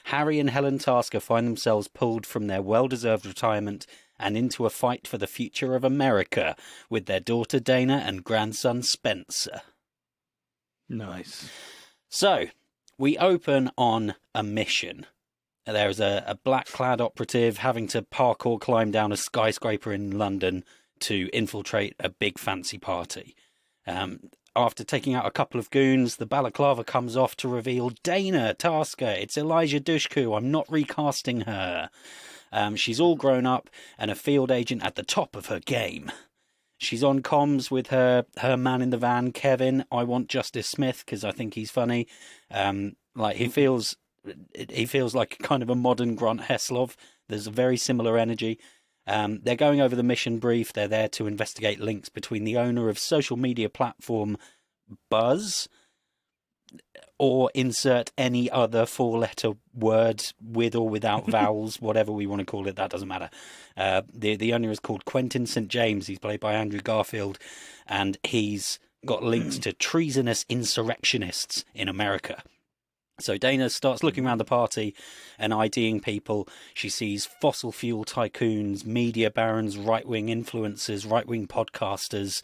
S2: Harry and Helen Tasker find themselves pulled from their well-deserved retirement and into a fight for the future of America with their daughter Dana and grandson Spencer.
S1: Nice.
S2: So, we open on a mission. There's a black-clad operative having to parkour climb down a skyscraper in London to infiltrate a big fancy party. After taking out a couple of goons, the balaclava comes off to reveal Dana Tasker. It's Elijah Dushku. I'm not recasting her. She's all grown up and a field agent at the top of her game. She's on comms with her man in the van, Kevin. I want Justice Smith because I think he's funny. He feels like kind of a modern Grant Heslov. There's a very similar energy. They're going over the mission brief. They're there to investigate links between the owner of social media platform Buzz, or insert any other four-letter word with or without vowels, whatever we want to call it, that doesn't matter. The owner is called Quentin St. James. He's played by Andrew Garfield, and he's got links to treasonous insurrectionists in America. So Dana starts looking around the party and IDing people. She sees fossil fuel tycoons, media barons, right-wing influencers, right-wing podcasters.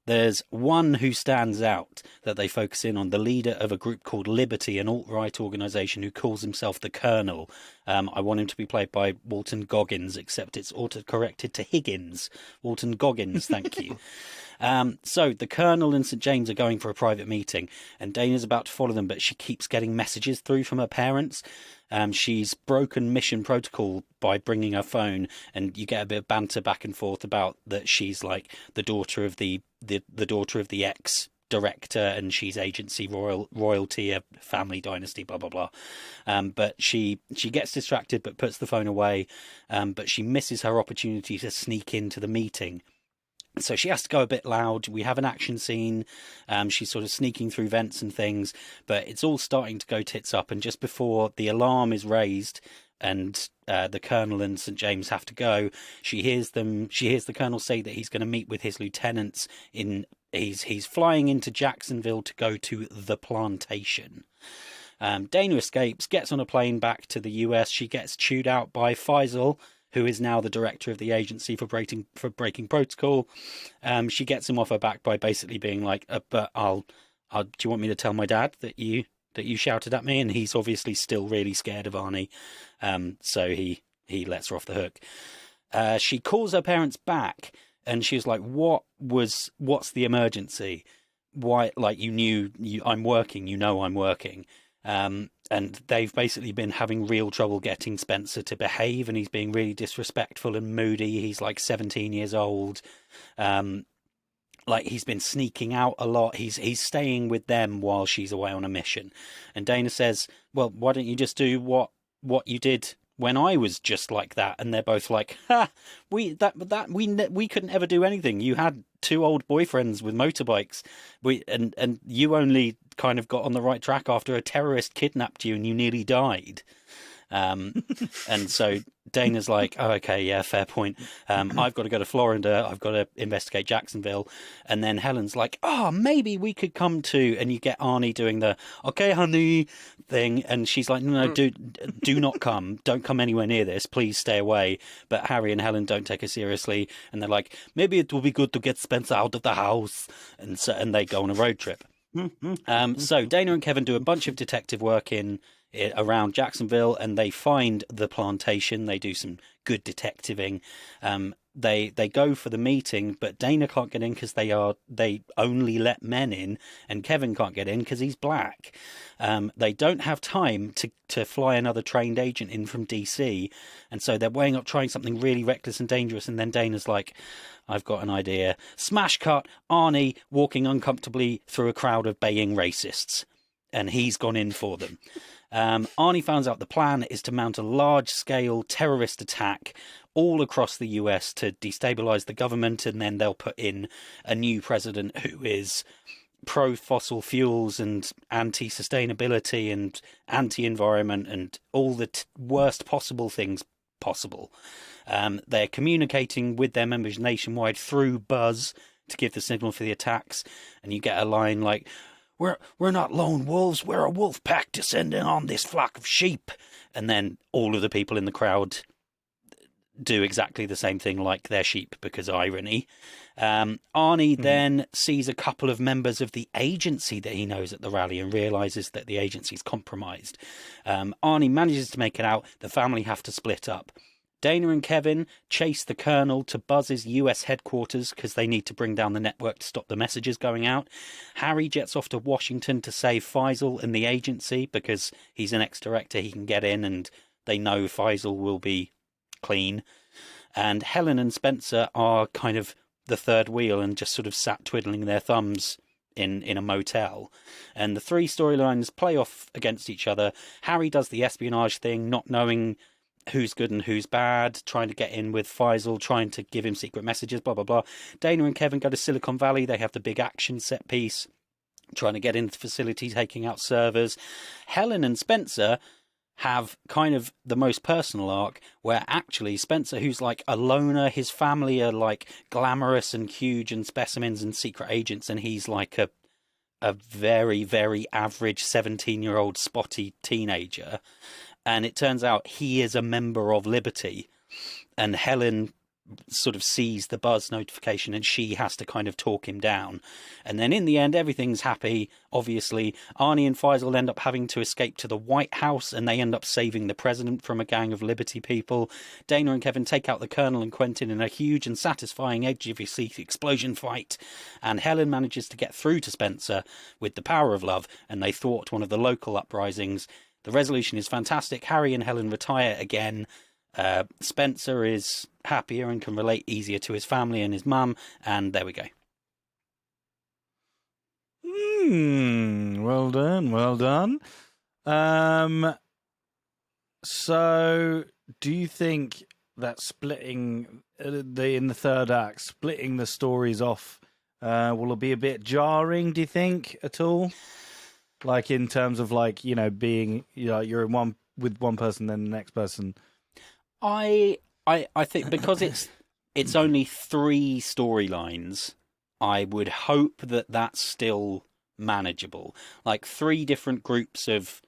S2: There's one who stands out that they focus in on, the leader of a group called Liberty, an alt-right organisation who calls himself the Colonel. I want him to be played by Walton Goggins, except it's auto-corrected to Higgins. Walton Goggins, thank you. So the Colonel and St. James are going for a private meeting, and Dana's about to follow them, but she keeps getting messages through from her parents. She's broken mission protocol by bringing her phone, and you get a bit of banter back and forth about that she's like the daughter of the daughter of the ex-director, and she's agency royalty, a family dynasty, blah blah blah. But she gets distracted, but puts the phone away. But she misses her opportunity to sneak into the meeting. So she has to go a bit loud. We have an action scene. She's sort of sneaking through vents and things, but it's all starting to go tits up. And just before the alarm is raised and the Colonel and St. James have to go, she hears the Colonel say that he's going to meet with his lieutenants he's flying into Jacksonville to go to the plantation. Dana escapes, gets on a plane back to the US. She gets chewed out by Faisal, who is now the director of the agency for breaking protocol. She gets him off her back by basically being like, "But do you want me to tell my dad that you shouted at me?" And he's obviously still really scared of Arnie, so he lets her off the hook. She calls her parents back, and she was like, "What's the emergency? Why? Like, I'm working. I'm working." And they've basically been having real trouble getting Spencer to behave, and he's being really disrespectful and moody. He's like 17 years old. He's been sneaking out a lot. He's staying with them while she's away on a mission. And Dana says, "Well, why don't you just do what you did when I was just like that?" And they're both like, we couldn't ever do anything. You had 2 old boyfriends with motorbikes. And you only kind of got on the right track after a terrorist kidnapped you and you nearly died. And so Dana's like, "Oh, okay, yeah, fair point. I've got to go to Florida. I've got to investigate Jacksonville." And then Helen's like, "Oh, maybe we could come to," and you get Arnie doing the "okay, honey" thing. And she's like, "No, do not come. Don't come anywhere near this. Please stay away." But Harry and Helen don't take her seriously. And they're like, "Maybe it will be good to get Spencer out of the house." And they go on a road trip. So Dana and Kevin do a bunch of detective work around Jacksonville, and they find the plantation. They do some good detectiving. They go for the meeting, but Dana can't get in because they only let men in, and Kevin can't get in because he's black. They don't have time to fly another trained agent in from DC, and so they're weighing up trying something really reckless and dangerous. And then Dana's like, "I've got an idea." Smash cut, Arnie walking uncomfortably through a crowd of baying racists, and he's gone in for them. Arnie finds out the plan is to mount a large-scale terrorist attack all across the US to destabilize the government, and then they'll put in a new president who is pro-fossil fuels and anti-sustainability and anti-environment and all the worst possible things possible. They're communicating with their members nationwide through buzz to give the signal for the attacks, and you get a line like, We're not lone wolves, we're a wolf pack descending on this flock of sheep. And then all of the people in the crowd do exactly the same thing like their sheep, because irony. Arnie then sees a couple of members of the agency that he knows at the rally and realises that the agency's compromised. Arnie manages to make it out. The family have to split up. Dana and Kevin chase the Colonel to Buzz's US headquarters because they need to bring down the network to stop the messages going out. Harry jets off to Washington to save Faisal and the agency because he's an ex-director. He can get in and they know Faisal will be clean. And Helen and Spencer are kind of the third wheel and just sort of sat twiddling their thumbs in a motel. And the three storylines play off against each other. Harry does the espionage thing, not knowing who's good and who's bad, trying to get in with Faisal, trying to give him secret messages, blah, blah, blah. Dana and Kevin go to Silicon Valley. They have the big action set piece, trying to get into the facility, taking out servers. Helen and Spencer have kind of the most personal arc where actually Spencer, who's like a loner, his family are like glamorous and huge and specimens and secret agents, and he's like a very, very average 17-year-old spotty teenager. And it turns out he is a member of Liberty, and Helen sort of sees the Buzz notification and she has to kind of talk him down. And then in the end, everything's happy. Obviously, Arnie and Faisal end up having to escape to the White House, and they end up saving the president from a gang of Liberty people. Dana and Kevin take out the Colonel and Quentin in a huge and satisfying edge-of-your-seat explosion fight. And Helen manages to get through to Spencer with the power of love, and they thwart one of the local uprisings. The resolution is fantastic. Harry and Helen retire again. Spencer is happier and can relate easier to his family and his mum. And there we go.
S1: Well done. Well done. So do you think that splitting in the third act, splitting the stories off, will it be a bit jarring, do you think, at all? Like in terms of like, you know, being, you know, you're in one with one person, then the next person.
S2: I think because it's only 3 storylines, I would hope that that's still manageable. Like 3 different groups of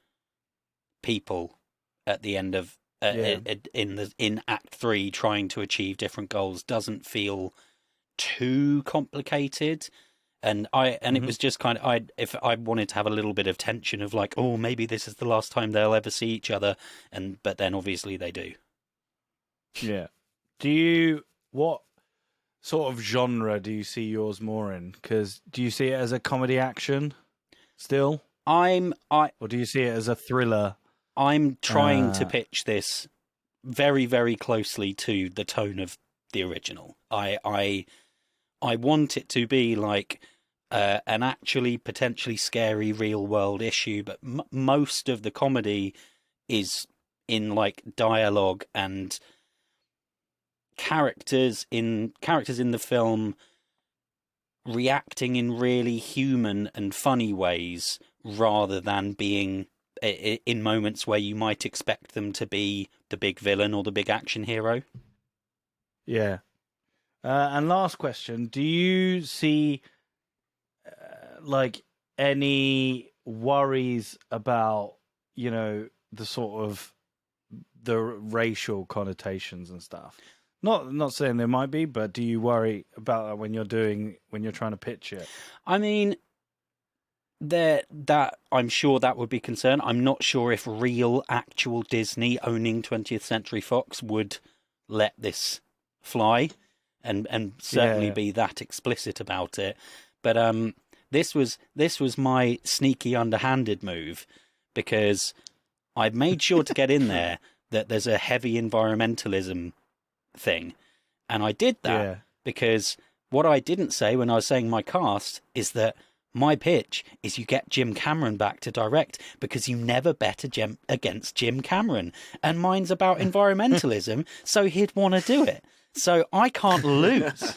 S2: people at the end of in Act 3 trying to achieve different goals doesn't feel too complicated. And it was just kind of, if I wanted to have a little bit of tension of like, oh, maybe this is the last time they'll ever see each other, but then obviously they do.
S1: Yeah. What sort of genre do you see yours more in? Because do you see it as a comedy action still? Or do you see it as a thriller?
S2: I'm trying to pitch this very, very closely to the tone of the original. I want it to be like an actually potentially scary real world issue, but most of the comedy is in like dialogue and characters in the film reacting in really human and funny ways rather than being in moments where you might expect them to be the big villain or the big action hero.
S1: Yeah. And last question, do you see like any worries about, you know, the sort of the racial connotations and stuff? Not saying there might be, but do you worry about that when you're trying to pitch it?
S2: I mean, that I'm sure that would be concern. I'm not sure if real, actual Disney owning 20th Century Fox would let this fly and certainly be that explicit about it. But this was my sneaky, underhanded move, because I made sure to get in there that there's a heavy environmentalism thing, and I did that because what I didn't say when I was saying my cast is that my pitch is you get Jim Cameron back to direct, because you never bet against Jim Cameron, and mine's about environmentalism, so he'd want to do it, so I can't lose.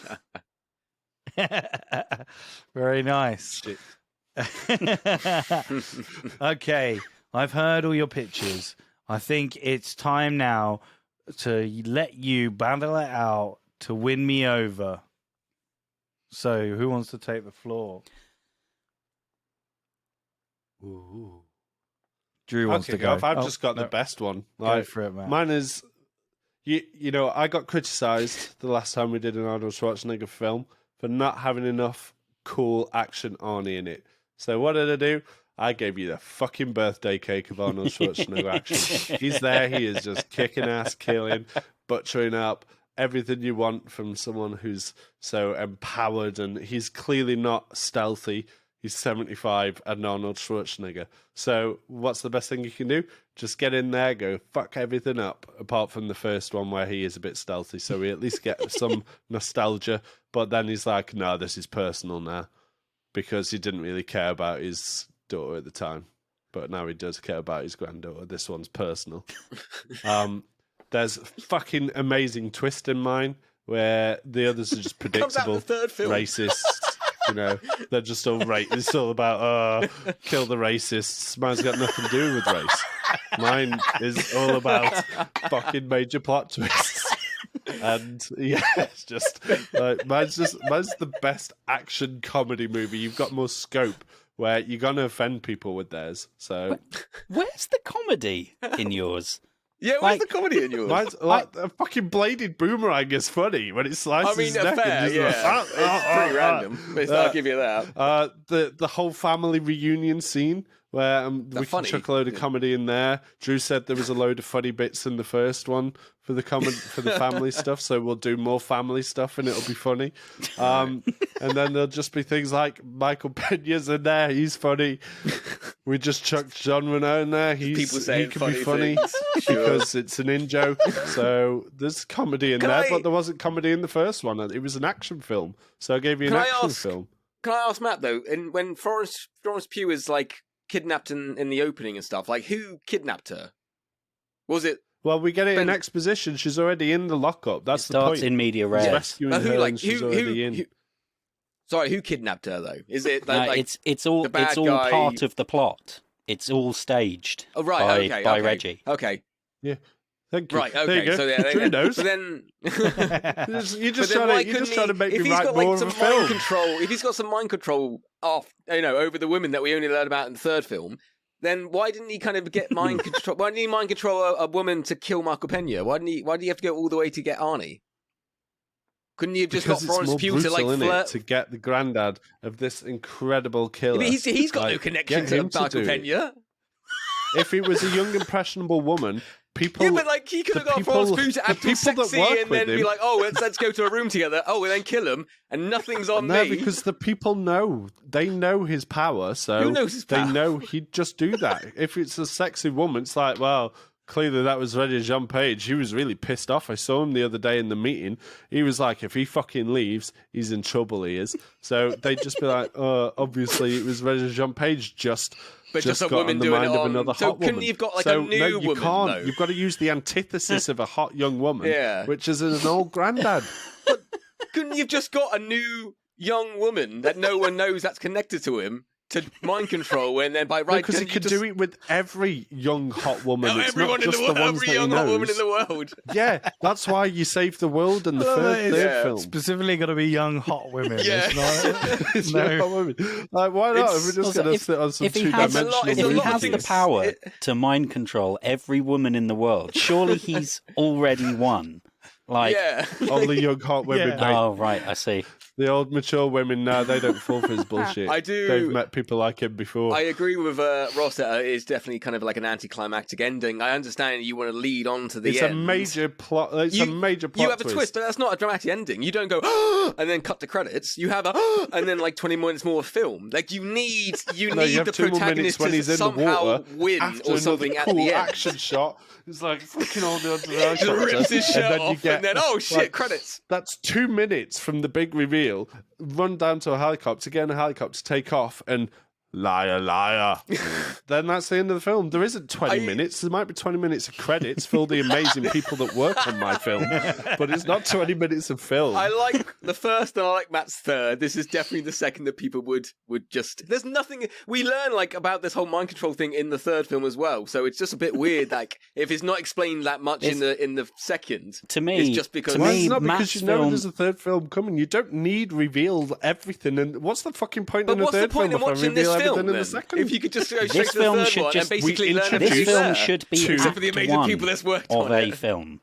S1: Very nice. Okay, I've heard all your pitches. I think it's time now to let you battle it out to win me over. So, who wants to take the floor?
S4: Ooh.
S1: Drew wants to go.
S4: I've just got the best one.
S1: Go for it, man.
S4: Mine is, you know, I got criticised the last time we did an Arnold Schwarzenegger film for not having enough cool action Arnie in it. So what did I do? I gave you the fucking birthday cake of Arnold Schwarzenegger action. He's there. He is just kicking ass, killing, butchering up everything you want from someone who's so empowered, and he's clearly not stealthy. He's 75 and Arnold Schwarzenegger. So what's the best thing you can do? Just get in there, go fuck everything up, apart from the first one where he is a bit stealthy. So we at least get some nostalgia. But then he's like, no, this is personal now. Because he didn't really care about his daughter at the time. But now he does care about his granddaughter. This one's personal. There's a fucking amazing twist in mine where the others are just predictable, racists. You know, they're just all it's all about kill the racists. Mine's got nothing to do with race. Mine is all about fucking major plot twists. And yeah, it's just mine's the best action comedy movie. You've got more scope where you're gonna offend people with theirs. So
S2: where's the comedy in yours?
S3: Yeah, where's the comedy in yours?
S4: Mine's like a fucking bladed boomerang is funny when it slices his neck.
S3: Fair, yeah. It's pretty random, but I'll give you that.
S4: The whole family reunion scene where we can chuck a load of comedy in there. Drew said there was a load of funny bits in the first one for the family stuff, so we'll do more family stuff and it'll be funny. And then there'll just be things like Michael Peña's in there, he's funny. We just chucked Jean Reno in there, he can be funny because it's an in-joke. So there's comedy in there, but there wasn't comedy in the first one. It was an action film, so I gave you an action film.
S3: Can I ask Matt, though, when Florence Pugh is like kidnapped in the opening and stuff, like who kidnapped her? Was it?
S4: Well, we get it in exposition. She's already in the lockup. That's the point.
S2: Starts in media res.
S4: Rescuing her, and she's already in.
S3: Sorry, who kidnapped her though? Is it
S2: it's all part of the plot. It's all staged.
S3: Oh right,
S2: by Reggie.
S3: Okay.
S4: Yeah. Thank you.
S3: Right. Okay.
S4: There you go.
S3: So yeah,
S4: Drew knows.
S3: But then
S4: you're just trying to make me write more of a film.
S3: If he's got some mind control over the women that we only learned about in the third film, then why didn't he kind of get mind control? Why didn't he mind control a woman to kill Michael Peña? Why did he have to go all the way to get Arnie? Couldn't you have just got Florence Pugh to like flirt
S4: to get the granddad of this incredible killer?
S3: He's got no connection to Michael Peña.
S4: If he was a young impressionable woman, people.
S3: Yeah, but like he could have got Florence Pugh to act sexy and then be like, "Oh, let's go to a room together." Oh, and then kill him, and nothing's on me.
S4: Because the people know. They know his power, so
S3: who knows his power?
S4: They know he'd just do that. If it's a sexy woman, it's like, well, clearly that was Regé-Jean Page. He was really pissed off. I saw him the other day in the meeting. He was like, if he fucking leaves, he's in trouble. He is. So they'd just be like, obviously it was Regé-Jean Page just
S3: a
S4: got
S3: woman
S4: on the
S3: doing
S4: mind
S3: it
S4: of another hot woman.
S3: Couldn't you've got like a new
S4: you
S3: woman?
S4: Can't.
S3: Though?
S4: You've got to use the antithesis of a hot young woman,
S3: yeah.
S4: which is an old granddad.
S3: But couldn't you've just got a new young woman that no one knows that's connected to him to mind control, and then by right
S4: because he could do it with every young hot woman.
S3: No,
S4: it's
S3: everyone
S4: not just
S3: in the world,
S4: the ones
S3: every
S4: that
S3: young
S4: he knows.
S3: hot woman in the world.
S4: Yeah, that's why you saved the world in the third film.
S1: Specifically, got to be young hot women.
S3: Yeah,
S4: it's young hot women. Like, why not? We're just going to sit on some two-dimensional.
S2: If he has the power to mind control every woman in the world, surely he's already won. Like
S4: only young hot women.
S2: Yeah. Oh right, I see.
S4: The old mature women now, they don't fall for his bullshit.
S3: I do.
S4: They've met people like him before.
S3: I agree with Ross that it is definitely kind of like an anticlimactic ending. I understand you want to lead on to the end.
S4: It's a major plot. It's a major plot.
S3: You have a twist, but that's not a dramatic ending. You don't go and then cut the credits. You have and then like 20 minutes more of film. Like you need the protagonist to somehow win or something
S4: cool
S3: at the end.
S4: Action shot. It's like fucking all the other
S3: just rips his shirt off, and then shit, credits.
S4: That's 2 minutes from the big reveal. Run down to a helicopter, get in a helicopter, take off, and liar, liar. Then that's the end of the film. There isn't 20 minutes. There might be 20 minutes of credits for all the amazing people that work on my film, but it's not 20 minutes of film.
S3: I like the first and I like Matt's third. This is definitely the second that people would just... There's nothing... We learn, like, about this whole mind control thing in the third film as well, so it's just a bit weird, like, if it's not explained that much in the second.
S2: To me...
S3: It's just because...
S4: It's not because you know there's a third film coming. You don't need reveal everything. And what's the fucking point in the third film if I reveal everything in the second?
S3: If you could just go straight to the third one and basically learn everything
S2: this film should be
S3: except for the amazing people that's worked on
S2: a film.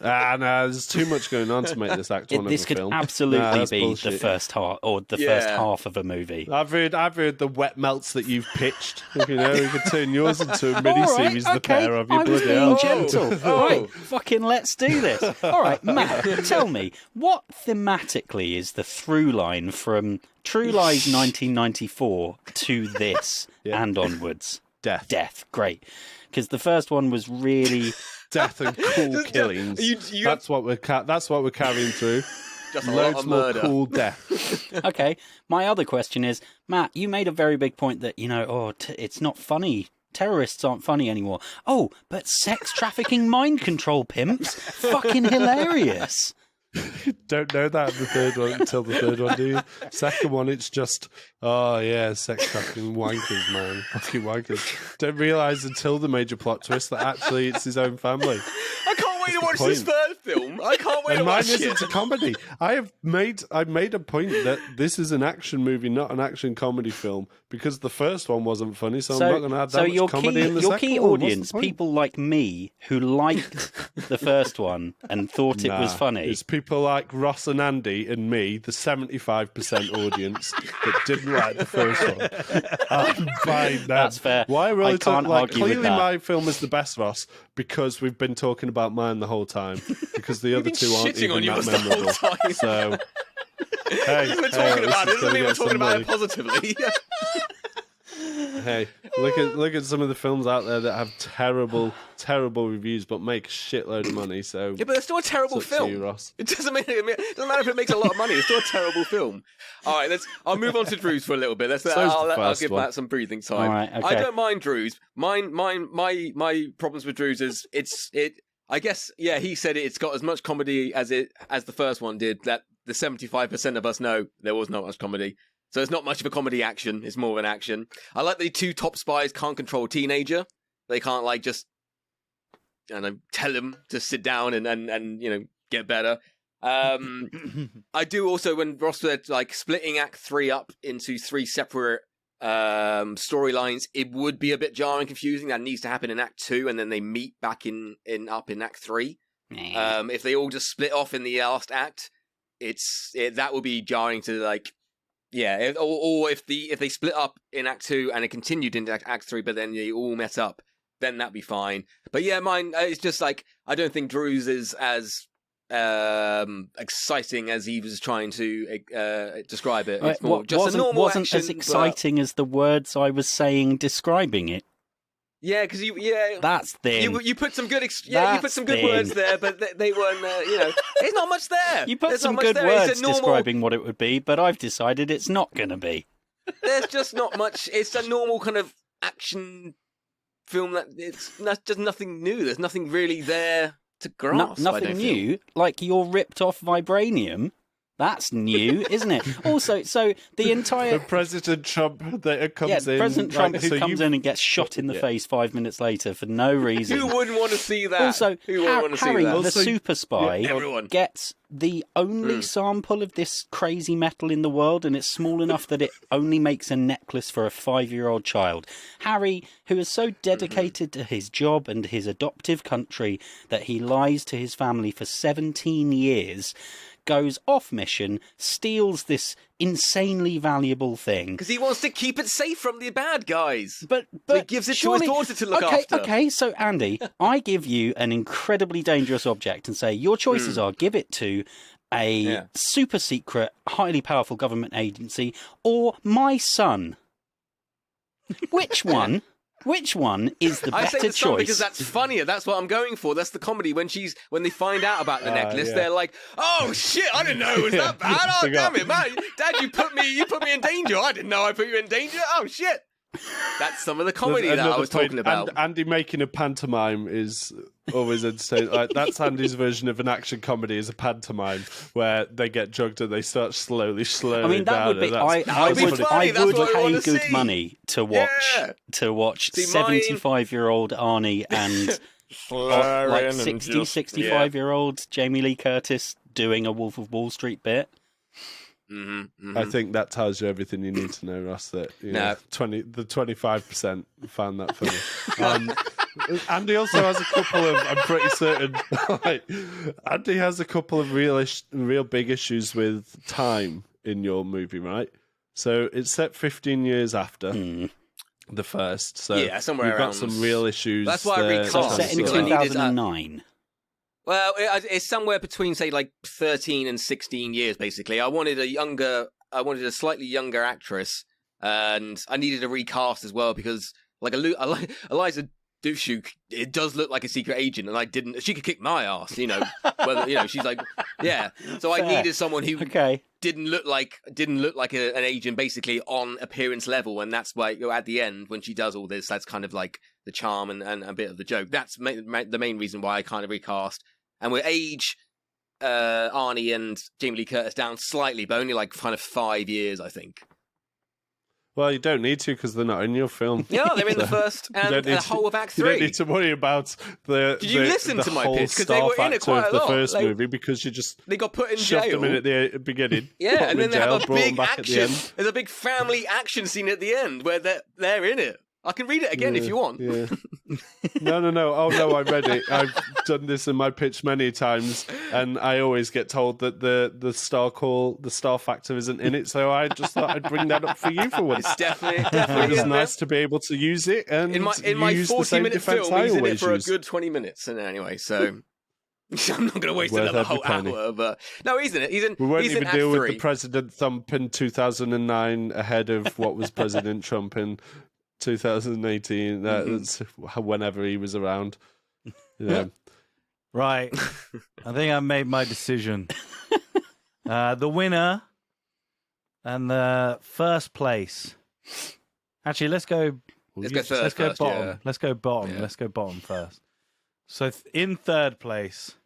S4: No, there's too much going on to make this act one of a film.
S2: This could absolutely be bullshit. The first half, or the first half of a movie.
S4: I've heard the wet melts that you've pitched. You know, you could turn yours into a mini-series, the pair of you.
S2: I was being gentle. All right, fucking let's do this. All right, Matt, tell me, what thematically is the through line from True Lies 1994 to this and onwards? Death, great. Because the first one was really...
S4: Death and cool killings. That's what we're carrying through.
S3: Just
S4: loads more cool death.
S2: Okay, my other question is, Matt, you made a very big point that, you know, it's not funny. Terrorists aren't funny anymore. Oh, but sex trafficking mind control pimps? Fucking hilarious.
S4: Don't know that in the third one until the third one, do you? Second one, it's just, oh yeah, sex trafficking wankers, man. Fucking wankers. Don't realise until the major plot twist that actually it's his own family.
S3: I can't wait to watch this third film. I can't wait to watch it.
S4: Mine isn't a comedy. I made a point that this is an action movie, not an action comedy film, because the first one wasn't funny, so I'm not going to add that much comedy in the second one.
S2: So your key audience, people like me who liked the first one and thought it was funny.
S4: It's people like Ross and Andy and me, the 75% audience that didn't like the first one. I'm fine now.
S2: That's fair.
S4: Why
S2: I can't argue
S4: clearly
S2: with that.
S4: my film is the best, Ross, because we've been talking about mine the whole time, because the other two aren't even that memorable. So, hey,
S3: we're talking about it. Doesn't mean we're talking about it positively.
S4: Hey, look at some of the films out there that have terrible reviews, but make a shitload of money. So
S3: yeah, but it's still a terrible film.
S4: You, Ross.
S3: It doesn't matter if it makes a lot of money. It's still a terrible film. All right, I'll move on to Drews for a little bit. I'll give Matt some breathing time.
S2: All right, okay.
S3: I don't mind Drews. My problems with Drews is I guess he said it's got as much comedy as the first one did. That the 75% of us know there was not much comedy. So it's not much of a comedy action. It's more of an action. I like the two top spies can't control a teenager. They can't just tell him to sit down and get better. I do also, when Ross said splitting Act 3 up into 3 separate storylines, it would be a bit jarring and confusing. That needs to happen in Act 2 and then they meet back in Act 3. If they all just split off in the last act, that would be jarring to yeah, or if they split up in Act 2 and it continued into Act 3, but then they all met up, then that'd be fine. But yeah, mine, it's just I don't think Drews is as exciting as he was trying to describe it. It's more just a normal action.
S2: Wasn't as exciting as the words I was saying describing it.
S3: Yeah, because
S2: that's thin.
S3: You put some good you put some good words there, but they weren't. There's not much there.
S2: You put some good words describing what it would be, but I've decided it's not going to be.
S3: There's just not much. It's a normal kind of action film that's just nothing new. There's nothing really there to grasp.
S2: Nothing new. Like your ripped off vibranium. That's new, isn't it? Also, so the entire...
S4: President Trump that comes in...
S2: President Trump who comes in and gets shot in the face 5 minutes later for no reason.
S3: Who wouldn't want to see that?
S2: Also, Harry, the
S3: Also,
S2: super spy, gets the only sample of this crazy metal in the world, and it's small enough that it only makes a necklace for a 5-year-old child. Harry, who is so dedicated to his job and his adoptive country that he lies to his family for 17 years... goes off mission, steals this insanely valuable thing.
S3: Because he wants to keep it safe from the bad guys.
S2: But
S3: so he gives it to his daughter to look after.
S2: Okay, so Andy, I give you an incredibly dangerous object and say your choices are give it to a super secret, highly powerful government agency or my son. Which one Which one is the better
S3: I say the song
S2: choice?
S3: because that's funnier. That's what I'm going for. That's the comedy. When they find out about the necklace, they're like, "Oh shit, I didn't know it was that bad. Oh damn it, man, Dad, you put me in danger. I didn't know I put you in danger. Oh shit." That's some of the comedy that I was talking about.
S4: And Andy making a pantomime is always entertaining. Like, that's Andy's version of an action comedy, is a pantomime where they get drugged and they start slowly
S2: I mean, that
S4: down.
S2: would be. I would pay good money to watch 75-year-old Arnie and like 65-year-old Jamie Lee Curtis doing a Wolf of Wall Street bit.
S4: I think that tells you everything you need to know, Ross. That the 25% found that funny. Andy also has a couple of. I'm pretty certain. Andy has a couple of real big issues with time in your movie, right? So it's set 15 years after the first. So
S3: yeah, somewhere
S4: you've
S3: around.
S4: got some real issues.
S3: That's why I recast.
S2: Set in 2009.
S3: Well, it's somewhere between, say, like 13 and 16 years, basically. I wanted a slightly younger actress, and I needed a recast as well because, like, Eliza Dushku, it does look like a secret agent, and I didn't. She could kick my ass, whether she's like, yeah. So I needed someone who didn't look like an agent, basically on appearance level, and that's why at the end when she does all this, that's kind of like the charm and a bit of the joke. That's the main reason why I kind of recast. And we age Arnie and Jamie Lee Curtis down slightly, but only like kind of 5 years, I think.
S4: Well, you don't need to because they're not in your film.
S3: Yeah, they're in the first and the whole of Act 3.
S4: You don't need to worry about the.
S3: Did you listen to my pitch? Because they were in it quite a lot.
S4: The first movie, because they
S3: got put in
S4: shoved
S3: jail.
S4: them in at the beginning.
S3: Yeah, and then they
S4: jail,
S3: have a big action.
S4: There's
S3: a big family action scene at the end where they're in it. I can read it again if you want.
S4: Yeah. No. Oh, no, I read it. I've done this in my pitch many times, and I always get told that the star factor isn't in it, so I just thought I'd bring that up for you for once.
S3: It's definitely
S4: it was nice to be able to use it, and
S3: in my 40-minute film, he's in it for a good 20 minutes. And anyway, so... I'm not going to waste another whole hour, but... No, he's in it.
S4: We won't even deal with the President Thump in 2009 ahead of what was President Trump in 2018. That's whenever he was around. Yeah.
S1: Right. I think I made my decision. The winner and the first place. Actually, let's go bottom.
S3: Yeah.
S1: Let's go bottom.
S3: Yeah.
S1: Let's go bottom first. So in third place,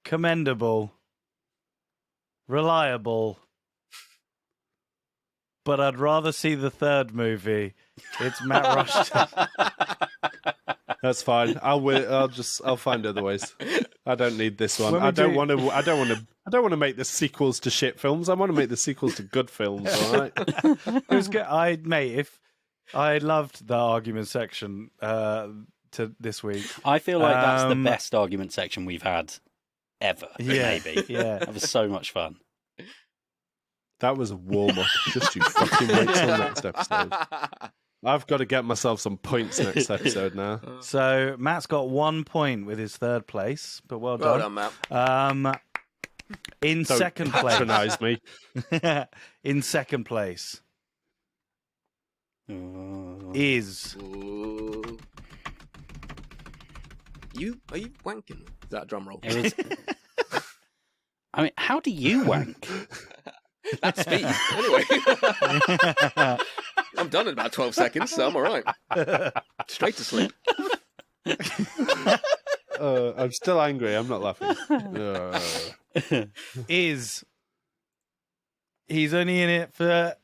S1: commendable, reliable, but I'd rather see the third movie. It's Matt Rushton.
S4: That's fine. I'll find other ways. I don't need this one. I don't want to make the sequels to shit films. I want to make the sequels to good films. All right.
S1: It was good. I loved the argument section to this week.
S2: I feel like that's the best argument section we've had ever.
S1: Yeah,
S2: maybe.
S1: Yeah,
S2: that was so much fun.
S4: That was a warm up. Just you fucking wait till next episode. I've got to get myself some points next episode now.
S1: So Matt's got 1 point with his third place, but well done.
S3: Well done,
S1: Matt. In
S4: Don't
S1: second place,
S4: patronise me.
S1: in second place is.
S3: Ooh. Are you wanking? Is that a drum roll?
S2: It is... I mean, how do you wank?
S3: That's speed. Anyway. I'm done in about 12 seconds, so I'm all right. Straight to sleep.
S4: I'm still angry. I'm not laughing.
S1: He's only in it for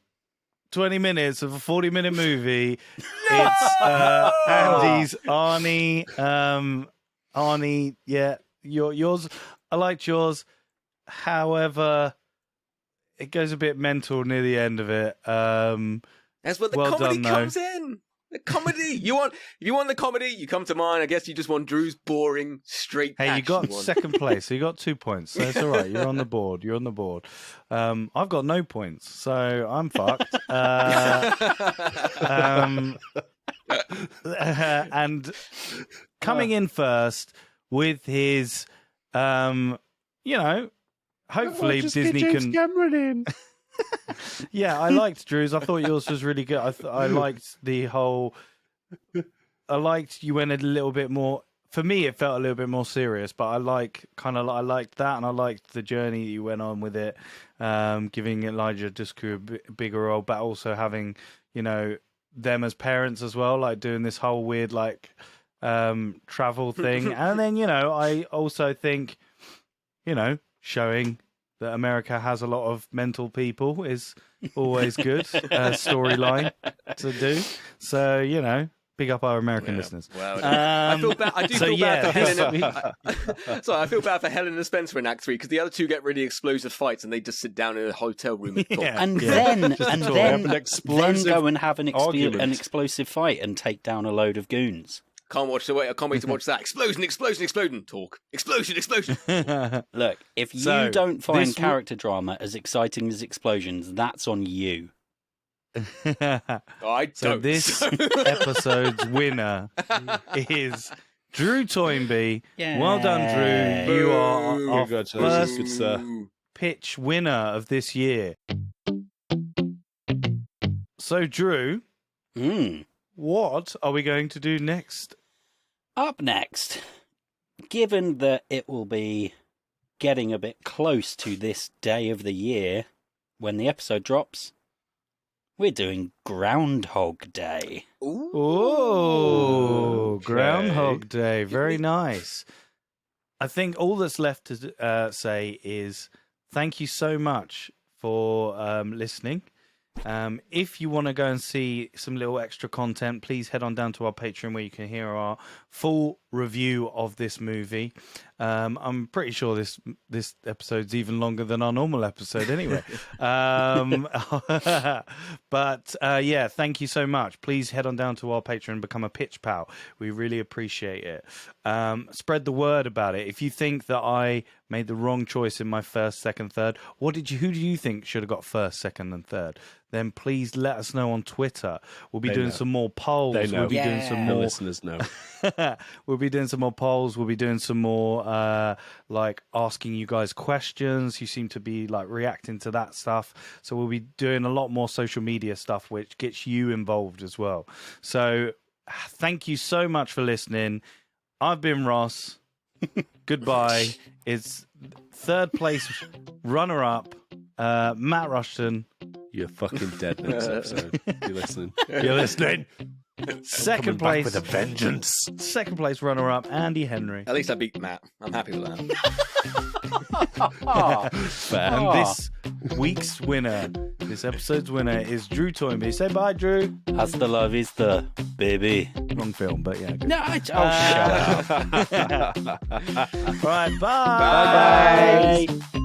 S1: 20 minutes of a 40-minute movie. It's Andy's Arnie. Arnie, yeah, yours. I liked yours. However, it goes a bit mental near the end of it.
S3: That's where the comedy comes in. The comedy. If you want the comedy, you come to mine. I guess you just want Drew's boring, straight.
S1: Hey, you got second place, so you got 2 points. So it's all right. You're on the board. I've got no points, so I'm fucked. And coming in first with his, hopefully Disney can.
S4: Cameron in.
S1: Yeah, I liked Drew's. I thought yours was really good. I liked the whole. I liked you went a little bit more. For me, it felt a little bit more serious, but I liked that, and I liked the journey that you went on with it, giving Elijah Dushku a bigger role, but also having them as parents as well, like doing this whole weird travel thing, and then I also think showing that America has a lot of mental people is always good storyline to do. So big up our American listeners.
S3: Well, I feel bad. I do feel bad for Helena. I feel bad for Helena Spencer in Act 3 because the other two get really explosive fights and they just sit down in a hotel room and talk.
S2: And then go and have an explosive fight and take down a load of goons.
S3: I can't wait to watch that. Explosion. Talk. Explosion.
S2: Look, if you don't find character drama as exciting as explosions, that's on you.
S3: I don't.
S1: So this episode's winner is Drew Toynbee.
S2: Yeah.
S1: Well done, Drew. You are our
S4: first
S1: pitch winner of this year. So, Drew, what are we going to do next?
S2: Up next, given that it will be getting a bit close to this day of the year when the episode drops, we're doing Groundhog Day.
S1: Ooh, Groundhog Day. Very nice. I think all that's left to say is thank you so much for listening. If you want to go and see some little extra content, please head on down to our Patreon where you can hear our full review of this movie. I'm pretty sure this episode's even longer than our normal episode anyway. But thank you so much. Please head on down to our Patreon and become a pitch pal. We really appreciate it. Spread the word about it. If you think that I made the wrong choice in my first, second, third, who do you think should have got first, second, and third? Then please let us know on Twitter. We'll be doing some more polls. We'll be doing some more.
S4: The listeners know.
S1: We'll be doing some more polls. We'll be doing some more asking you guys questions. You seem to be reacting to that stuff. So we'll be doing a lot more social media stuff, which gets you involved as well. So thank you so much for listening. I've been Ross. Goodbye. It's third place runner-up, Matt Rushton.
S4: You're fucking dead next episode.
S1: You're listening. Second place
S6: with a vengeance.
S1: Second place runner-up, Andy Henry.
S3: At least I beat Matt. I'm happy with that.
S1: And this week's winner, this episode's winner, is Drew Toynbee. Say bye, Drew.
S2: Hasta la vista, baby.
S1: Wrong film, but yeah. Good.
S2: No, shut up.
S1: All right, bye.
S2: Bye.